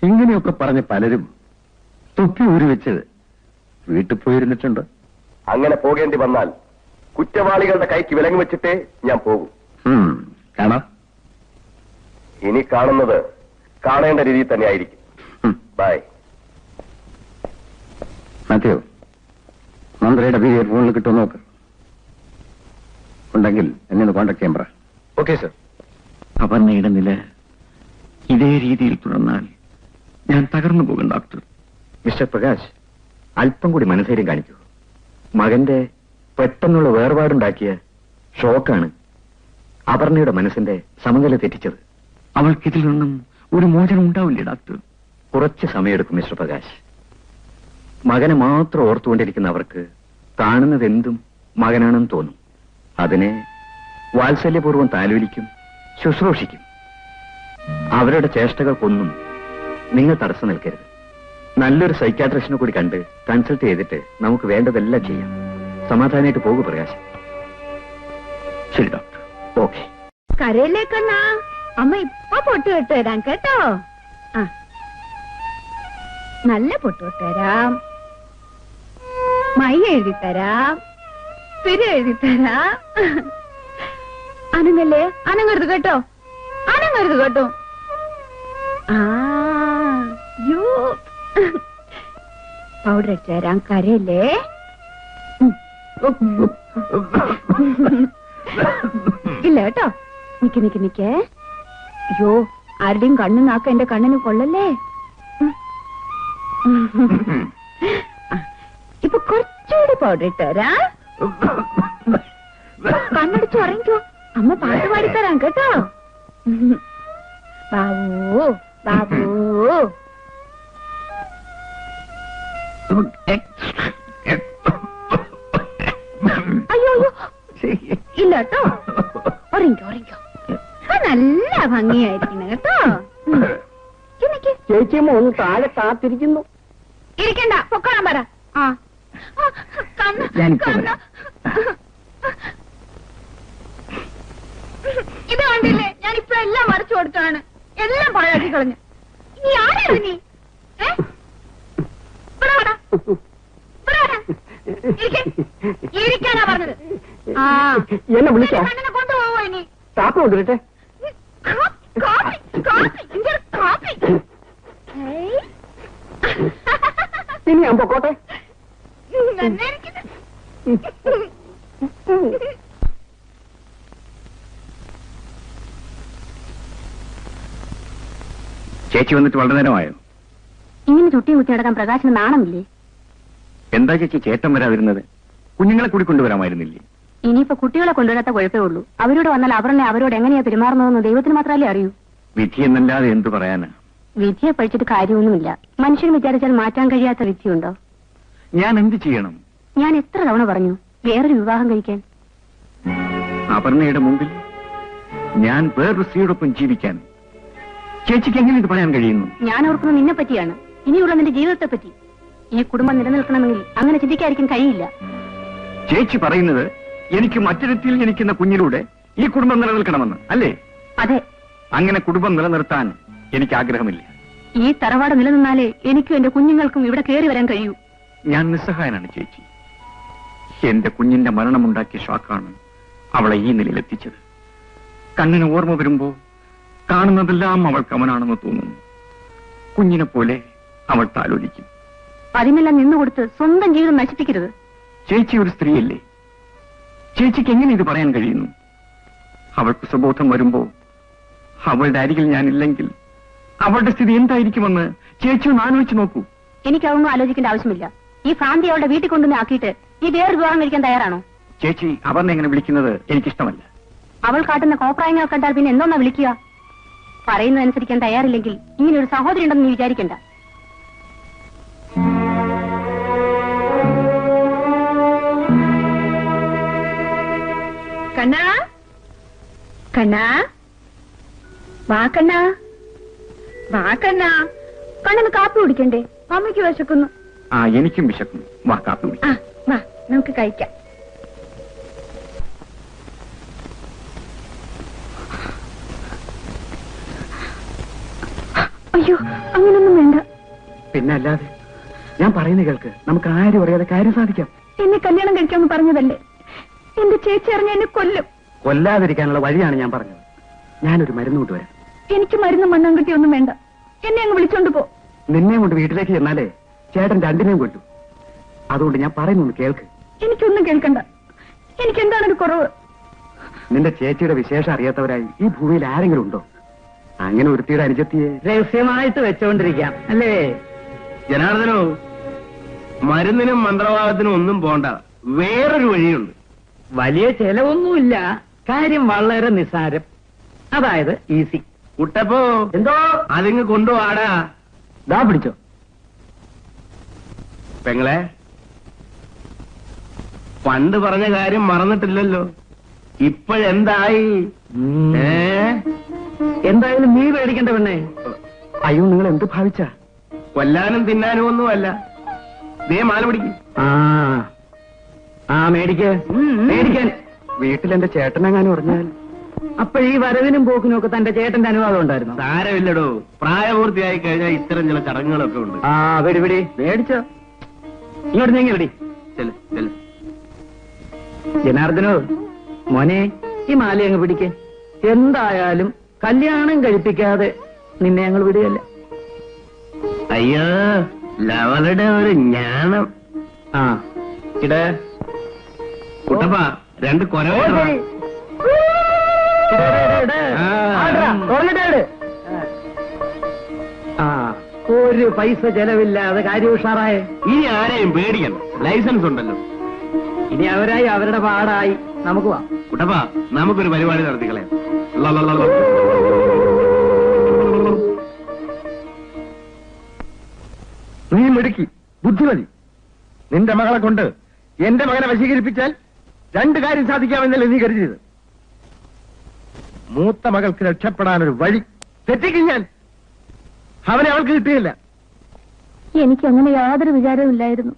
ഇങ്ങനെയൊക്കെ പറഞ്ഞ് പലരും തൊപ്പി ഊരിവെച്ച് വീട്ടിൽ പോയിരുന്നിട്ടുണ്ട്. അങ്ങനെ പോകേണ്ടി വന്നാൽ കുറ്റവാളികളുടെ കൈക്ക് വിലങ്ങ് വെച്ചിട്ടേ ഞാൻ പോകും. കാണാം. കാണുന്നത് കാണേണ്ട രീതിയിൽ തന്നെ ആയിരിക്കും. ബൈ. മാത്യു, മന്ത്രിയുടെ ബിഹേവിയർ ഫോണിൽ കിട്ടുമോ നോക്ക്. ഉണ്ടെങ്കിൽ എന്നെ ഒന്ന് കോൺടാക്ട് ചെയ്യാൻ പറ. Okay sir. അപർണയുടെ നില ഇതേ രീതിയിൽ തുടർന്നാൽ ഞാൻ തകർന്നു പോകും ഡോക്ടർ. മിസ്റ്റർ പ്രകാശ്, അല്പം കൂടി മനസ്സൈര്യം കാണിക്കൂ. മകന്റെ പെട്ടെന്നുള്ള വേർപാടുണ്ടാക്കിയ ഷോക്കാണ് അപർണയുടെ മനസ്സിന്റെ സമനില തെറ്റിച്ചത്. അവൾക്കിതിൽ നിന്നും ഒരു മോചനം ഉണ്ടാവില്ലേ ഡോക്ടർ? കുറച്ച് സമയമെടുക്കും മിസ്റ്റർ പ്രകാശ്. മകനെ മാത്രം ഓർത്തുകൊണ്ടിരിക്കുന്ന അവർക്ക് കാണുന്നതെന്തും മകനാണെന്ന് തോന്നും. അതിനെ വാത്സല്യപൂർവ്വം താലോലിക്കും, ശുശ്രൂഷിക്കും. അവരുടെ ചേഷ്ടകൾക്കൊന്നും നിങ്ങൾ തടസ്സം നിൽക്കരുത്. നല്ലൊരു സൈക്യാട്രിസ്റ്റിനെ കൂടി കണ്ട് കൺസൾട്ട് ചെയ്തിട്ട് നമുക്ക് വേണ്ടതെല്ലാം ചെയ്യാം. സമാധാനമായിട്ട് പോകും പ്രകാശ്. ശരി ഡോക്ടർ. ഓക്കെ. കരയിലേക്കണ്ണാ, അമ്മ ഇപ്പൊ പൊട്ട് വിട്ട് തരാം കേട്ടോ. ആ, നല്ല പൊട്ട് വിട്ട് തരാം, മൈ എഴുതി തരാം, പിരി എഴുതി തരാം. അനങ്ങല്ലേ, അനങ്ങരുത് കേട്ടോ, അനങ്ങരുത് കേട്ടോ. യോ പൗഡർ അടിച്ചു തരാം, കരയില്ലേ. ഇല്ല കേട്ടോ, നിക്ക് നിക്ക് നിക്കേ. അയ്യോ, ആരുടെയും കണ്ണു നാക്ക എന്റെ കണ്ണിന് കൊള്ളല്ലേ. ഇപ്പൊ കുറച്ചുകൂടി പൗഡർ ഇട്ടുതരാ. കണ്ണടിച്ചു ഉറങ്ങിക്കോ, അമ്മ പാട്ട് പാടിത്തരാം കേട്ടോ. ബാബു ബാബു. അയ്യോ അയ്യോ, ഇല്ല കേട്ടോ, ഉറങ്ങിക്കോ ഉറങ്ങിക്കോ. നല്ല ഭംഗിയായിരിക്കുന്നു കേട്ടോ. ചേച്ചി ഒന്ന് താഴെ കാത്തിരിക്കുന്നു. ഇരിക്കണ്ട, പൊക്കണം പറ. ആ, ഇത് കണ്ടില്ലേ, ഞാൻ ഇപ്പൊ എല്ലാം മറിച്ചു കൊടുത്താണ്, എല്ലാം പാഴാക്കി കളഞ്ഞു. നീ ആരാണ് നീ? ഇരിക്കാനാ പറഞ്ഞത്. ആ, എന്നെ വിളിക്കാം. കണ്ണിനെ കൊണ്ടുപോവോ ഇനി? കാപ്പി കൊണ്ടുവരട്ടെ. ഇനി ഞാൻ പൊക്കോട്ടെ. ചേച്ചി വന്നിട്ട് വളരെ നേരമായോ? ഇങ്ങനെ ചുട്ടി കുത്തി നടക്കാൻ പ്രകാശന് നാണമില്ലേ? എന്താ ചേച്ചി ചേട്ടൻ വരാതിരുന്നത്? കുഞ്ഞുങ്ങളെ കൂടി കൊണ്ടുവരാമായിരുന്നില്ലേ? ഇനിയിപ്പോ കുട്ടികളെ കൊണ്ടുവരാത്ത കുഴപ്പമേ ഉള്ളൂ. അവരോട് വന്നാൽ അവരുടെ അവരോട് എങ്ങനെയാ പെരുമാറുന്നതെന്ന് ദൈവത്തിന് മാത്രമല്ലേ അറിയൂ. വിധി എന്നല്ലാതെ എന്തു പറയാനാ? വിധിയെ പഠിച്ചിട്ട് കാര്യമൊന്നുമില്ല. മനുഷ്യൻ വിചാരിച്ചാൽ മാറ്റാൻ കഴിയാത്ത വിധിയുണ്ടോ? ഞാൻ എന്ത് ചെയ്യണം? ഞാൻ എത്ര തവണ പറഞ്ഞു വേറൊരു വിവാഹം കഴിക്കാൻ? അപർണയുടെ മുമ്പിൽ ഞാൻ വേറൊരു സ്ത്രീയോടൊപ്പം ജീവിക്കാൻ ചേച്ചിക്ക് എങ്ങനെ ഇത് പറയാൻ കഴിയുന്നു? ഞാൻ ഓർക്കുന്നത് നിന്നെ പറ്റിയാണ്, ഇനിയുള്ള നിന്റെ ജീവിതത്തെ പറ്റി. ഈ കുടുംബം നിലനിൽക്കണമെങ്കിൽ അങ്ങനെ ചിന്തിക്കാതിരിക്കാൻ കഴിയില്ല. ചേച്ചി പറയുന്നത് എനിക്ക് മറ്റൊരുത്തിൽ ജനിക്കുന്ന കുഞ്ഞിലൂടെ ഈ കുടുംബം നിലനിൽക്കണമെന്ന് അല്ലേ? അതെ. അങ്ങനെ കുടുംബം നിലനിർത്താൻ എനിക്ക് ആഗ്രഹമില്ല. ഈ തറവാട് നിലനിന്നാലേ എനിക്കും എന്റെ കുഞ്ഞുങ്ങൾക്കും ഇവിടെ കയറി വരാൻ കഴിയൂ. ഞാൻ നിസ്സഹായനാണ് ചേച്ചി. എന്റെ കുഞ്ഞിന്റെ മരണമുണ്ടാക്കിയ ഷോക്കാണ് അവളെ ഈ നിലയിലെത്തിച്ചത്. കണ്ണിന് ഓർമ്മ വരുമ്പോ കാണുന്നതെല്ലാം അവൾക്ക് അവനാണെന്ന് തോന്നുന്നു. കുഞ്ഞിനെ പോലെ അവൾ താലോലിക്കും. അതിനെല്ലാം നിന്നുകൊടുത്ത് സ്വന്തം ജീവിതം നശിപ്പിക്കരുത്. ചേച്ചി ഒരു സ്ത്രീയല്ലേ? ചേച്ചിക്ക് എങ്ങനെ ഇത് പറയാൻ കഴിയുന്നു? അവൾക്ക് സുബോധം വരുമ്പോ അവളുടെ അരികിൽ ഞാനില്ലെങ്കിൽ അവളുടെ സ്ഥിതി എന്തായിരിക്കുമെന്ന് ചേച്ചി ഒന്ന് ആലോചിച്ച് നോക്കൂ. എനിക്കതൊന്നും ആലോചിക്കേണ്ട ആവശ്യമില്ല. ഈ ഭ്രാന്തി അവളുടെ വീട്ടിൽ കൊണ്ടുവന്ന് ആക്കിയിട്ട് ഈ വേറെ വിവാഹം കഴിക്കാൻ തയ്യാറാണോ? ചേച്ചി അപർണ എങ്ങനെ വിളിക്കുന്നത് എനിക്കിഷ്ടമല്ല. അവൾ കാട്ടുന്ന കോപ്രായങ്ങൾ കണ്ടാൽ പിന്നെ എന്തോന്നാ വിളിക്കുക? പറയുന്നതനുസരിക്കാൻ തയ്യാറില്ലെങ്കിൽ ഇങ്ങനെ ഒരു സഹോദരി ഉണ്ടെന്ന് നീ വിചാരിക്കണ്ട. കണ്ണാ, കണ്ണാ, വാ കണ്ണാ, വാ കണ്ണാ. കണ്ണന് കാപ്പി കുടിക്കണ്ടേ? അമ്മയ്ക്ക് വിശക്കുന്നു. എനിക്കും വിശക്കുന്നു. വാ കാപ്പി കുടി. വാ നമുക്ക് കഴിക്കാം. അയ്യോ, അങ്ങനൊന്നും വേണ്ട. പിന്നെ അല്ലാതെ ഞാൻ പറയുന്ന കേൾക്ക്. നമുക്ക് ആരും അറിയാതെ കാര്യം സാധിക്കാം. എന്നെ കല്യാണം കഴിക്കാമെന്ന് പറഞ്ഞതല്ലേ? എന്റെ ചേച്ചി അറിഞ്ഞ എന്നെ കൊല്ലും. കൊല്ലാതിരിക്കാനുള്ള വഴിയാണ് ഞാൻ പറഞ്ഞത്. ഞാനൊരു മരുന്ന് കൊണ്ടുവരാം. എനിക്ക് മരുന്ന് മണ്ണാങ്കട്ടിയൊന്നും വേണ്ട. എന്നെ അങ്ങ് വിളിച്ചോണ്ട് പോ. നിന്നെ കൊണ്ട് വീട്ടിലേക്ക് ചെന്നാലേ ചേട്ടൻ രണ്ടിനെയും കൊല്ലും. അതുകൊണ്ട് ഞാൻ പറയുന്നു കേൾക്ക്. എനിക്കൊന്നും കേൾക്കണ്ട. എനിക്ക് എന്താണൊരു കുറവ്? നിന്റെ ചേച്ചിയുടെ വിശേഷം അറിയാത്തവരായി ഈ ഭൂമിയിൽ ആരെങ്കിലും ഉണ്ടോ? അങ്ങനെ ഒരുത്തിയുടെ അനുജത്തിയെ രഹസ്യമായിട്ട് വെച്ചോണ്ടിരിക്കാം അല്ലേ? ജനാർദ്ദനോ, മരുന്നിനും മന്ത്രവാദത്തിനും ഒന്നും പോണ്ട. വേറൊരു വഴിയുണ്ട്. വലിയ ചെലവൊന്നുമില്ല. കാര്യം വളരെ നിസ്സാരം. അതായത് ഈസി. കുട്ടപ്പോ, എന്തോ അതിങ്ങ് കൊണ്ടുപോടാ. ദാ പിടിച്ചോ. പെങ്ങളെ, പണ്ട് പറഞ്ഞ കാര്യം മറന്നിട്ടില്ലല്ലോ. ഇപ്പോഴെന്തായി? എന്തായാലും നീ പേടിക്കണ്ട പെണ്ണേ. അയ്യോ, നിങ്ങൾ എന്ത് ഭാവിച്ച? കൊല്ലാനും തിന്നാനും ഒന്നുമല്ല. ദേ മാല പിടിക്കും. മേടിക്കാൻ വീട്ടിൽ എന്റെ ചേട്ടനെങ്ങാനും പറഞ്ഞാൽ അപ്പോഴീ വരവിനും പോക്കിനും ഒക്കെ തന്റെ ചേട്ടന്റെ അനുവാദം ഉണ്ടായിരുന്നു. സാരമില്ലടോ, പ്രായപൂർത്തിയായി കഴിഞ്ഞാൽ ഇത്തരം ചില ചടങ്ങുകളൊക്കെ ഉണ്ട്. വെടി മേടിച്ചോ. ഇങ്ങോട്ട് നീങ്ങി വെടി. ജനാർദ്ദനോ, മോനെ, ഈ മാല അങ്ങ് പിടിക്കേ. എന്തായാലും കല്യാണം കഴിപ്പിക്കാതെ നിന്നെ ഞങ്ങൾ വിടുകയല്ല. അയ്യോ, ലവളുടെ ഒരു ജ്ഞാനം. ഇടേ കുട്ടപ്പ, രണ്ട് കൊരവ. ഒരു പൈസ ചെലവില്ലാതെ കാര്യം ഉഷാറായ. ഇനി ആരെയും പേടിക്കണം, ലൈസൻസ് ഉണ്ടല്ലോ. ഇനി അവരായി അവരുടെ പാടായി നമുക്ക് വാ. കുട്ടപ്പ, നമുക്കൊരു പരിപാടി നടത്തിക്കളയാം. നീ മിടുക്കി, ബുദ്ധിമതി. നിന്റെ മകളെ കൊണ്ട് എന്റെ മകനെ വശീകരിപ്പിച്ചാൽ രണ്ട് കാര്യം സാധിക്കാമെന്നല്ലേ നീ കരുതിയത്? മൂത്ത മകൾക്ക് രക്ഷപ്പെടാനൊരു വഴി തെറ്റിക്കും ഞാൻ. അവനെ അവൾക്ക് കിട്ടിയില്ല. എനിക്ക് അങ്ങനെ യാതൊരു വിചാരവും ഇല്ലായിരുന്നു.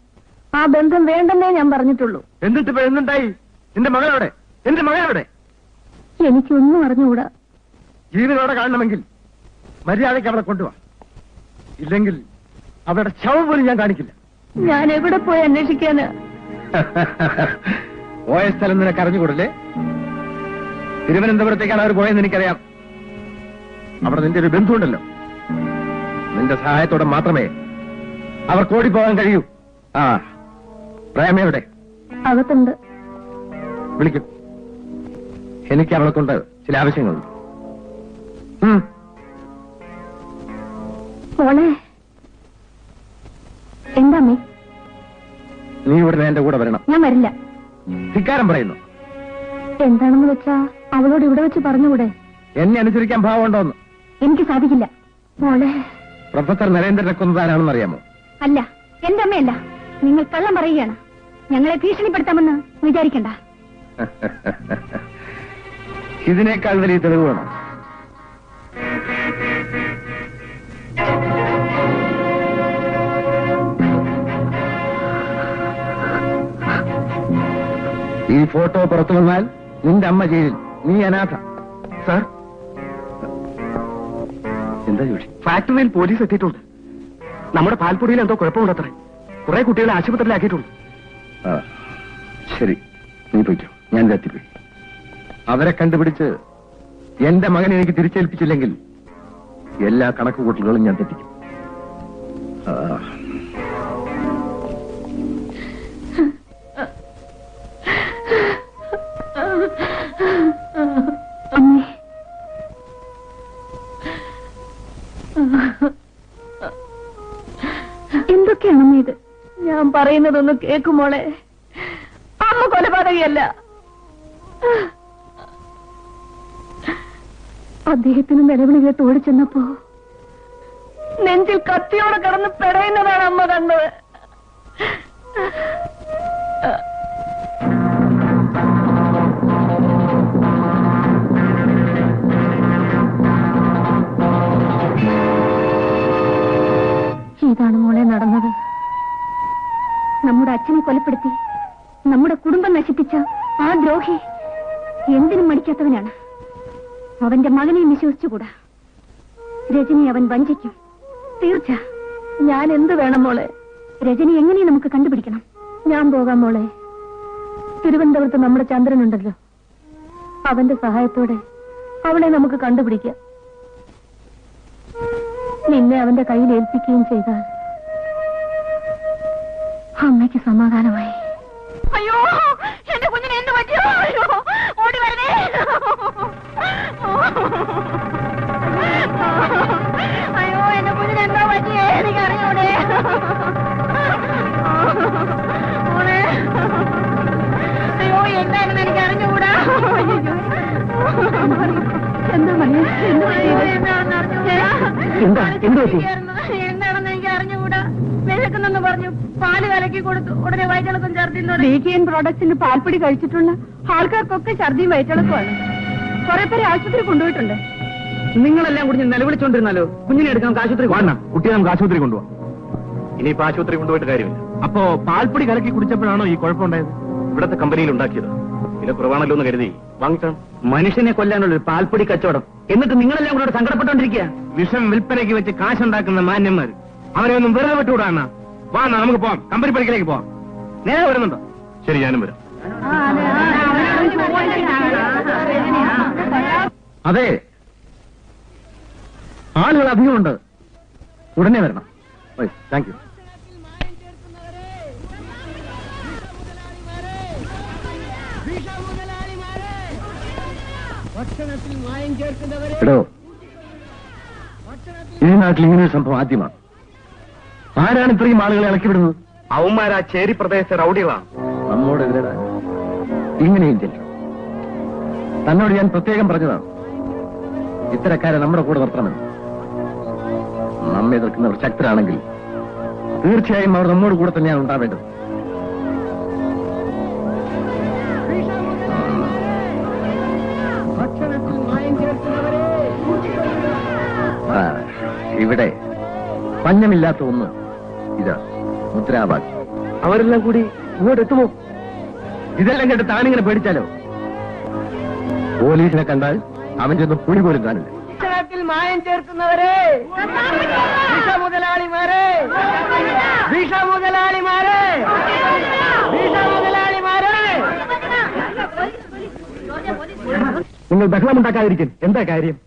ആ ബന്ധം വേണ്ടെന്നേ ഞാൻ പറഞ്ഞിട്ടുള്ളൂ. എന്നിട്ടിപ്പോ എന്തുണ്ടായി? നിന്റെ മകളവിടെ? എന്റെ മകനവിടെ? എനിക്കൊന്നും അറിഞ്ഞുകൂടാ. ജീവനോടെ കാണണമെങ്കിൽ മര്യാദയ്ക്ക് അവളെ കൊണ്ടുപോവാ. ഇല്ലെങ്കിൽ അവരുടെ ശവം പോലും ഞാൻ കാണിക്കില്ല. ഞാൻ എവിടെ പോയി അന്വേഷിക്കാന്? പോയ സ്ഥലം നിനക്ക് അറിഞ്ഞുകൂടല്ലേ? തിരുവനന്തപുരത്തേക്കാണ് അവർ പോയെന്ന് എനിക്കറിയാം. അവിടെ നിന്റെ ഒരു ബന്ധുണ്ടല്ലോ. നിന്റെ സഹായത്തോടെ മാത്രമേ അവർക്ക് ഓടിപ്പോകാൻ കഴിയൂ. പ്രേമയുടെ അകത്തുണ്ട്. വിളിക്കും. എനിക്ക് അവളെ കൊണ്ട് ചില ആവശ്യങ്ങളുണ്ട്. മോളെ, എന്താമ്മേ? നീ ഇവിടെ എന്റെ കൂടെ വരണം. ഞാൻ വരില്ല. ധിക്കാരം പറയുന്നു. എന്താണെന്ന് വെച്ചാ അവളോട് ഇവിടെ വെച്ച് പറഞ്ഞുകൂടെ? എന്നെ അനുസരിക്കാൻ ഭാവമുണ്ടോന്ന്? എനിക്ക് സാധിക്കില്ല മോളെ. പ്രൊഫസർ നരേന്ദ്രനെ കൊന്നതാരാണെന്ന് അറിയാമോ? അല്ല, എന്റെ അമ്മയല്ല. നിങ്ങൾ കള്ളം പറയുകയാണ്. ഞങ്ങളെ ഭീഷണിപ്പെടുത്താമെന്ന് വിചാരിക്കണ്ട. ഇതിനേക്കാൾ വലിയ തെളിവ് വേണം. ഈ ഫോട്ടോ പുറത്തു വന്നാൽ നിന്റെ അമ്മ ജയിലിൽ, നീ അനാഥ. സാർ, എന്താ ജോഷി? ഫാക്ടറിയിൽ പോലീസ് എത്തിയിട്ടുണ്ട്. നമ്മുടെ പാൽപ്പൊടിയിൽ എന്തോ കുഴപ്പമുണ്ടത്രേ. കുറെ കുട്ടികളെ ആശുപത്രിയിലാക്കിയിട്ടുണ്ട്. ശരി, നീ പോയിക്കോ. ഞാൻ എത്തിപ്പോയി. അവരെ കണ്ടുപിടിച്ച് എന്റെ മകനെ എനിക്ക് തിരിച്ചേൽപ്പിച്ചില്ലെങ്കിൽ എല്ലാ കണക്കുകൂട്ടലുകളും ഞാൻ തെറ്റിക്കും. അമ്മേ, എന്തൊക്കെയാണ് അമ്മ ഇത്? ഞാൻ പറയുന്നതൊന്ന് കേൾക്കുമോളെ. അമ്മ കൊലപാതകയല്ല. അദ്ദേഹത്തിന് നിലവിളി കേട്ട് ഓടിച്ചെന്നപ്പോ നെഞ്ചിൽ കത്തിയോടെ കിടന്ന് പെടയുന്നതാണ് അമ്മ കണ്ടത്. ഇതാണ് മോളെ നടന്നത്. നമ്മുടെ അച്ഛനെ കൊലപ്പെടുത്തി നമ്മുടെ കുടുംബം നശിപ്പിച്ച ആ ദ്രോഹി എന്തിനും മടിക്കാത്തവനാണ്. അവന്റെ മകനെയും വിശ്വസിച്ചുകൂടാ. രജനി അവൻ വഞ്ചിക്കും, തീർച്ച. ഞാൻ എന്ത് വേണം മോളെ? രജനി എങ്ങനെയും നമുക്ക് കണ്ടുപിടിക്കണം. ഞാൻ പോകാം മോളെ. തിരുവനന്തപുരത്ത് നമ്മുടെ ചന്ദ്രനുണ്ടല്ലോ, അവന്റെ സഹായത്തോടെ അവളെ നമുക്ക് കണ്ടുപിടിക്കാം. നിന്നെ അവന്റെ കയ്യിൽ ഏൽപ്പിക്കുകയും ചെയ്താൽ അമ്മയ്ക്ക് സമാധാനമായി. അയ്യോ, എന്റെ കുഞ്ഞിന് എന്ത് പറ്റിയോ? അയ്യോ, ഓടി വരണേ. അയ്യോ, എന്റെ കുഞ്ഞിന് എന്താ പറ്റിയേ? എനിക്ക് അറിഞ്ഞൂടെ. അയ്യോ, എന്തായിരുന്നു എനിക്ക് അറിഞ്ഞുകൂടാ. എന്താ മണിയ? എന്താണെന്ന് എനിക്ക് അറിഞ്ഞുകൂടാ. വിശക്കുന്നെന്ന് പറഞ്ഞു പാല് കലക്കി കൊടുത്തു. ഉടനെ വയറ്റിളക്കം ഛർദിന്നോട്. ഡീജിയൻ പ്രോഡക്ട്സിന്റെ പാൽപ്പൊടി കഴിച്ചിട്ടുള്ള ആൾക്കാർക്കൊക്കെ ഛർദിയും വയറ്റിളക്കമാണ്. കുറെ പേരെ ആശുപത്രി കൊണ്ടുപോയിട്ടുണ്ട്. നിങ്ങളെല്ലാം കൂടി നിലവിളിച്ചോണ്ടിരുന്നാലോ? കുഞ്ഞിനെ എടുക്കാൻ നമുക്ക് ആശുപത്രി വേണ്ട, കുട്ടിയെ നമുക്ക് ആശുപത്രി കൊണ്ടുപോകാം. ഇനിയിപ്പോ ആശുപത്രി കൊണ്ടുപോയിട്ട് കാര്യമില്ല. അപ്പോ പാൽപ്പൊടി കലക്കി കുടിച്ചപ്പോഴാണോ ഈ കുഴപ്പമുണ്ടായത്? ഇവിടത്തെ കമ്പനിയിൽ ഉണ്ടാക്കിയത് വില കുറവാണല്ലോ എന്ന് കരുതി വാങ്ങിച്ചാണ്. മനുഷ്യനെ കൊല്ലാനുള്ള ഒരു പാൽപ്പൊടി കച്ചവടം. എന്നിട്ട് നിങ്ങളെല്ലാം കൂടെ സങ്കടപ്പെട്ടോണ്ടിരിക്കുക. വിഷം വിൽപ്പനയ്ക്ക് വെച്ച് കാശുണ്ടാക്കുന്ന മാന്യന്മാർ അവരെ ഒന്നും വെറുതെ വിട്ടുകൂടാണ്. വാ, നമുക്ക് പോവാം. കമ്പനി പണിക്കിലേക്ക് പോവാം. നേരെ വരുന്നുണ്ടോ? ശരി, ഞാനും വരാം. അതെ, ആളുകൾ അധികമുണ്ട്. ഉടനെ വരണം. Thank you. എടോ, ഈ നാട്ടിൽ ഇങ്ങനെ ഒരു സംഭവം ആദ്യമാണ്. ആരാണ് ഇത്രയും ആളുകളെ ഇളക്കിവിടുന്നത്? അവന്മാരാ ചേരി പ്രദേശ റൗഡികളാണ്. നമ്മോടെതിരെ ഇങ്ങനെയും ചെല്ലും. തന്നോട് ഞാൻ പ്രത്യേകം പറഞ്ഞതാണ്, ഇത്തരക്കാരെ നമ്മുടെ കൂടെ നിർത്തണമെന്ന്. നമ്മെ എതിർക്കുന്നവർ ശക്തരാണെങ്കിൽ തീർച്ചയായും അവർ നമ്മോട് കൂടെ തന്നെയാണ് ഉണ്ടാവേണ്ടത്. ഇവിടെ പഞ്ഞമില്ലാത്ത ഒന്ന് ഇതാ മുദ്രാവാക്യം. അവരെല്ലാം കൂടി ഇങ്ങോട്ട് എത്തുമോ? ഇതെല്ലാം കേട്ട് താനിങ്ങനെ പേടിച്ചാലോ? പോലീസിനെ കണ്ടാൽ അവൻ ചെന്ന് പുളി പോലും കാണില്ല. ഭക്ഷണത്തിൽ മായം ചേർക്കുന്നവരെ, വിഷമുതലാളിമാരെ, വിഷമുതലാളിമാരെ, വിഷമുതലാളിമാരെ, നിങ്ങൾ ബഹളമുണ്ടാക്കാതിരിക്കും. എന്താ കാര്യം?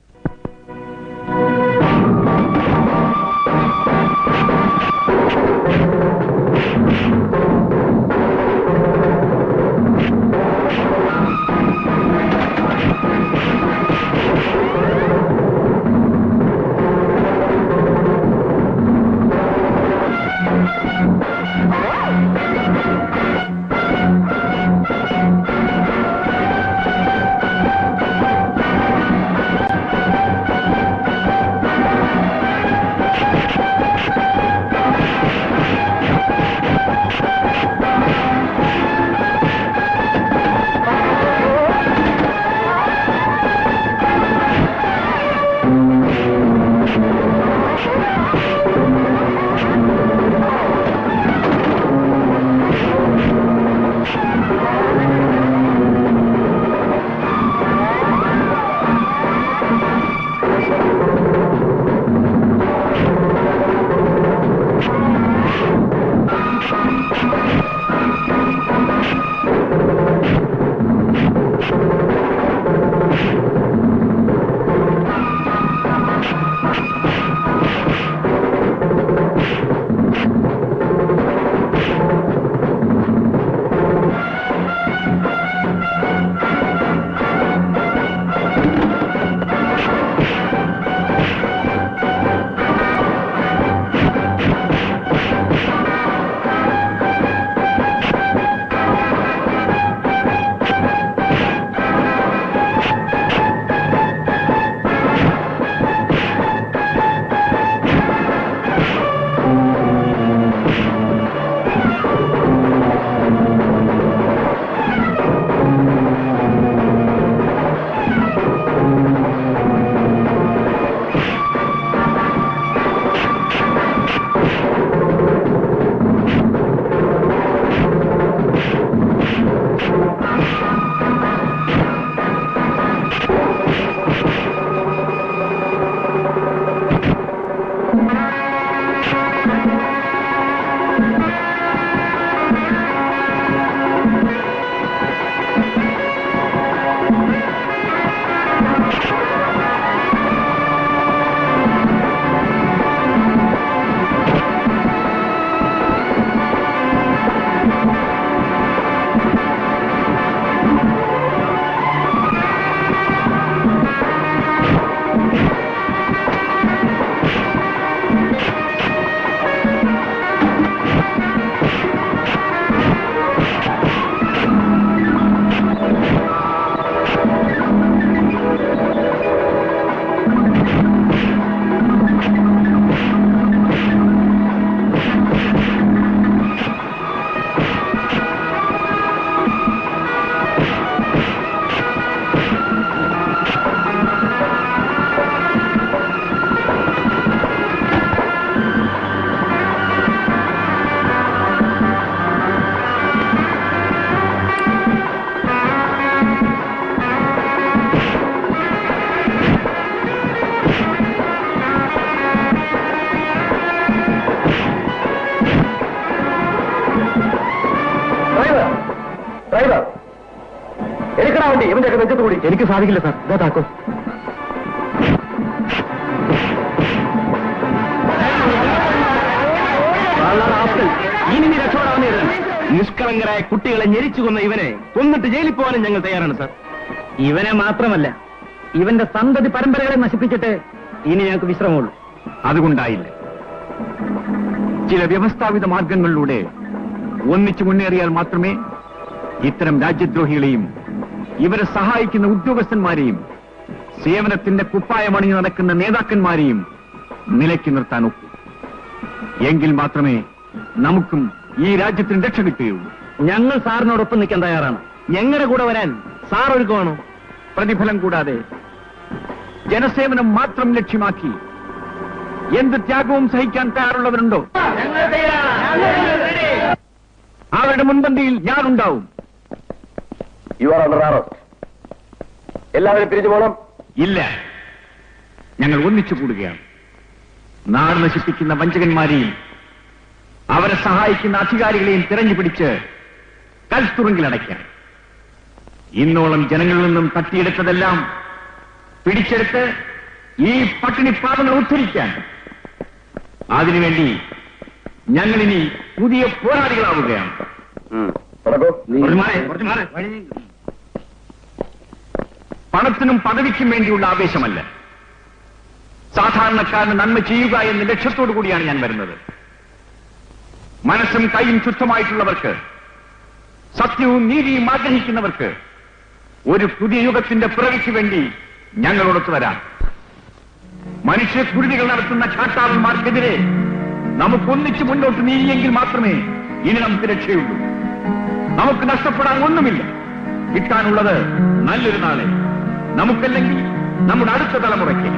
നിന്റെയൊക്കെ നെഞ്ചത്ത് കൂടി. എനിക്ക് സാധിക്കില്ല സാർ. ഇതാ താക്കോ. ഇനി നീ രക്ഷപ്പെടാവുന്ന നിഷ്കളങ്കരായ കുട്ടികളെ ഞെരിച്ചു കൊന്ന ഇവനെ കൊന്നിട്ട് ജയിലിൽ പോകാനും ഞങ്ങൾ തയ്യാറാണ് സാർ. ഇവനെ മാത്രമല്ല, ഇവന്റെ സന്തതി പരമ്പരകളെ നശിപ്പിച്ചിട്ട് ഇനി ഞങ്ങൾക്ക് വിശ്രമമുള്ളൂ. അതുകൊണ്ടായില്ല. ചില വ്യവസ്ഥാപിത മാർഗങ്ങളിലൂടെ ഒന്നിച്ചു മുന്നേറിയാൽ മാത്രമേ ഇത്തരം രാജ്യദ്രോഹികളെയും ഇവരെ സഹായിക്കുന്ന ഉദ്യോഗസ്ഥന്മാരെയും സേവനത്തിന്റെ കുപ്പായമണിഞ്ഞു നടക്കുന്ന നേതാക്കന്മാരെയും നിലയ്ക്ക് നിർത്താൻ ഒക്കൂ. എങ്കിൽ മാത്രമേ നമുക്കും ഈ രാജ്യത്തിന് രക്ഷ കിട്ടുകയുള്ളൂ. ഞങ്ങൾ സാറിനോടൊപ്പം നിൽക്കാൻ തയ്യാറാണ്. ഞങ്ങളുടെ കൂടെ വരാൻ സാർ ഒരുക്കമാണോ? പ്രതിഫലം കൂടാതെ ജനസേവനം മാത്രം ലക്ഷ്യമാക്കി എന്ത് ത്യാഗവും സഹിക്കാൻ തയ്യാറുള്ളവരുണ്ടോ? അവരുടെ മുൻപന്തിയിൽ ഞാനുണ്ടാവും. You are under arrest. എല്ലാവരും പിരിഞ്ഞു പോകണം. ഇല്ല, ഞങ്ങൾ ഒന്നിച്ചു കൂടുകയാണ്. നാട് നശിപ്പിക്കുന്ന വഞ്ചകന്മാരെയും അവരെ സഹായിക്കുന്ന അധികാരികളെയും തിരഞ്ഞുപിടിച്ച് കൽത്തുറുങ്കിലടയ്ക്കാൻ. ഇന്നോളം ജനങ്ങളിൽ നിന്നും തട്ടിയെടുത്തതെല്ലാം പിടിച്ചെടുത്ത് ഈ പട്ടിണിപ്പാവങ്ങൾ ഉദ്ധരിക്കാൻ. അതിനുവേണ്ടി ഞങ്ങളിനി പുതിയ പോരാളികളാവുകയാണ്. പണത്തിനും പദവിക്കും വേണ്ടിയുള്ള ആവേശമല്ല, സാധാരണക്കാരന് നന്മ ചെയ്യുക എന്ന ലക്ഷ്യത്തോടു കൂടിയാണ് ഞാൻ വരുന്നത്. മനസ്സും കൈയും ശുദ്ധമായിട്ടുള്ളവർക്ക്, സത്യവും നീതിയും ആഗ്രഹിക്കുന്നവർക്ക് ഒരു പുതിയ യുഗത്തിന്റെ പിറവിക്ക് വേണ്ടി ഞങ്ങളോടൊത്ത് വരാം. മനുഷ്യക്കുരുതികൾ നടത്തുന്ന ചാട്ടാളന്മാർക്കെതിരെ നമുക്കൊന്നിച്ച് മുന്നോട്ട് നീങ്ങിയെങ്കിൽ മാത്രമേ ഇനി നമുക്ക് രക്ഷയുള്ളൂ. നമുക്ക് നഷ്ടപ്പെടാൻ ഒന്നുമില്ല. കിട്ടാനുള്ളത് നല്ലൊരു നാളെ, നമുക്കല്ലെങ്കിൽ നമ്മുടെ അടുത്ത തലമുറയ്ക്ക്.